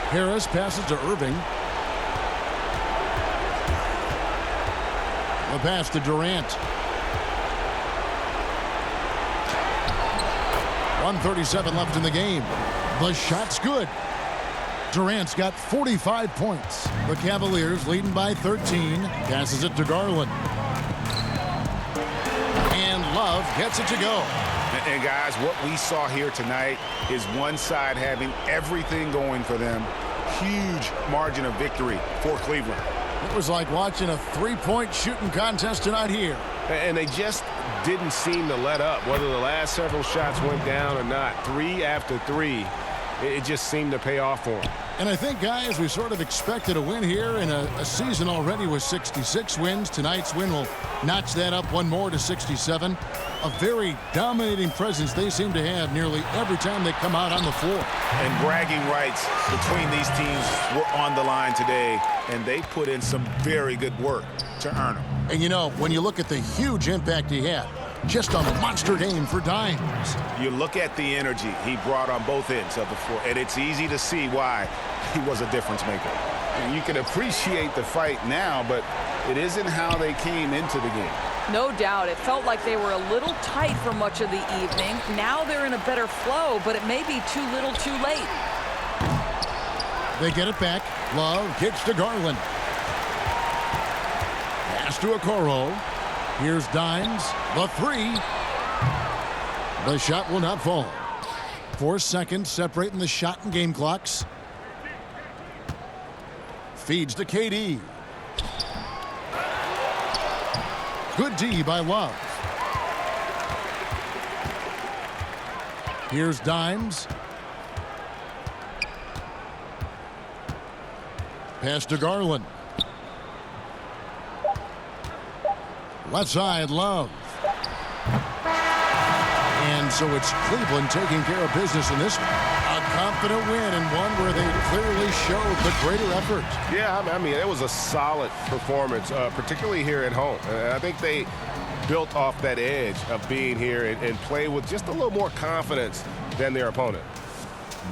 Harris passes to Irving. The pass to Durant. 1:37 left in the game. The shot's good. Durant's got 45 points. The Cavaliers leading by 13. Passes it to Garland. And Love gets it to go. And guys, what we saw here tonight is one side having everything going for them. Huge margin of victory for Cleveland. It was like watching a three-point shooting contest tonight here. And they just didn't seem to let up, whether the last several shots went down or not. 3 after 3, it just seemed to pay off for them. And I think, guys, we sort of expected a win here in a season already with 66 wins. Tonight's win will notch that up one more to 67. A very dominating presence they seem to have nearly every time they come out on the floor. And bragging rights between these teams were on the line today, and they put in some very good work to earn them. And, you know, when you look at the huge impact he had, just a monster game for Dimes. You look at the energy he brought on both ends of the floor, and it's easy to see why he was a difference maker. And you can appreciate the fight now, but it isn't how they came into the game. No doubt. It felt like they were a little tight for much of the evening. Now they're in a better flow, but it may be too little too late. They get it back. Love kicks to Garland. Pass to Okoro. Here's Dimes. The three. The shot will not fall. 4 seconds separating the shot and game clocks. Feeds to KD. Good D by Love. Here's Dimes. Pass to Garland. Left side, Love. And so it's Cleveland taking care of business in this one. A confident win and one where they clearly showed the greater effort. Yeah, I mean, it was a solid performance, particularly here at home. And I think they built off that edge of being here and play with just a little more confidence than their opponent.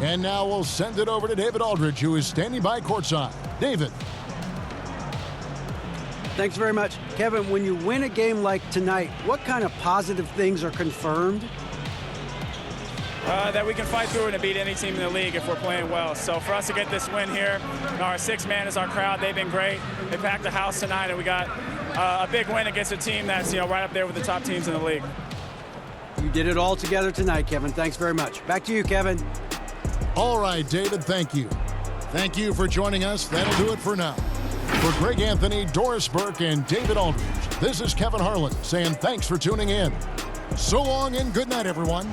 And now we'll send it over to David Aldridge, who is standing by courtside. David. Thanks very much. Kevin, when you win a game like tonight, what kind of positive things are confirmed? That we can fight through it and beat any team in the league if we're playing well. So for us to get this win here, our sixth man is our crowd. They've been great. They packed the house tonight, and we got a big win against a team that's right up there with the top teams in the league. You did it all together tonight, Kevin. Thanks very much. Back to you, Kevin. All right, David, thank you. Thank you for joining us. That'll do it for now. For Greg Anthony, Doris Burke, and David Aldridge, this is Kevin Harlan saying thanks for tuning in. So long and good night, everyone.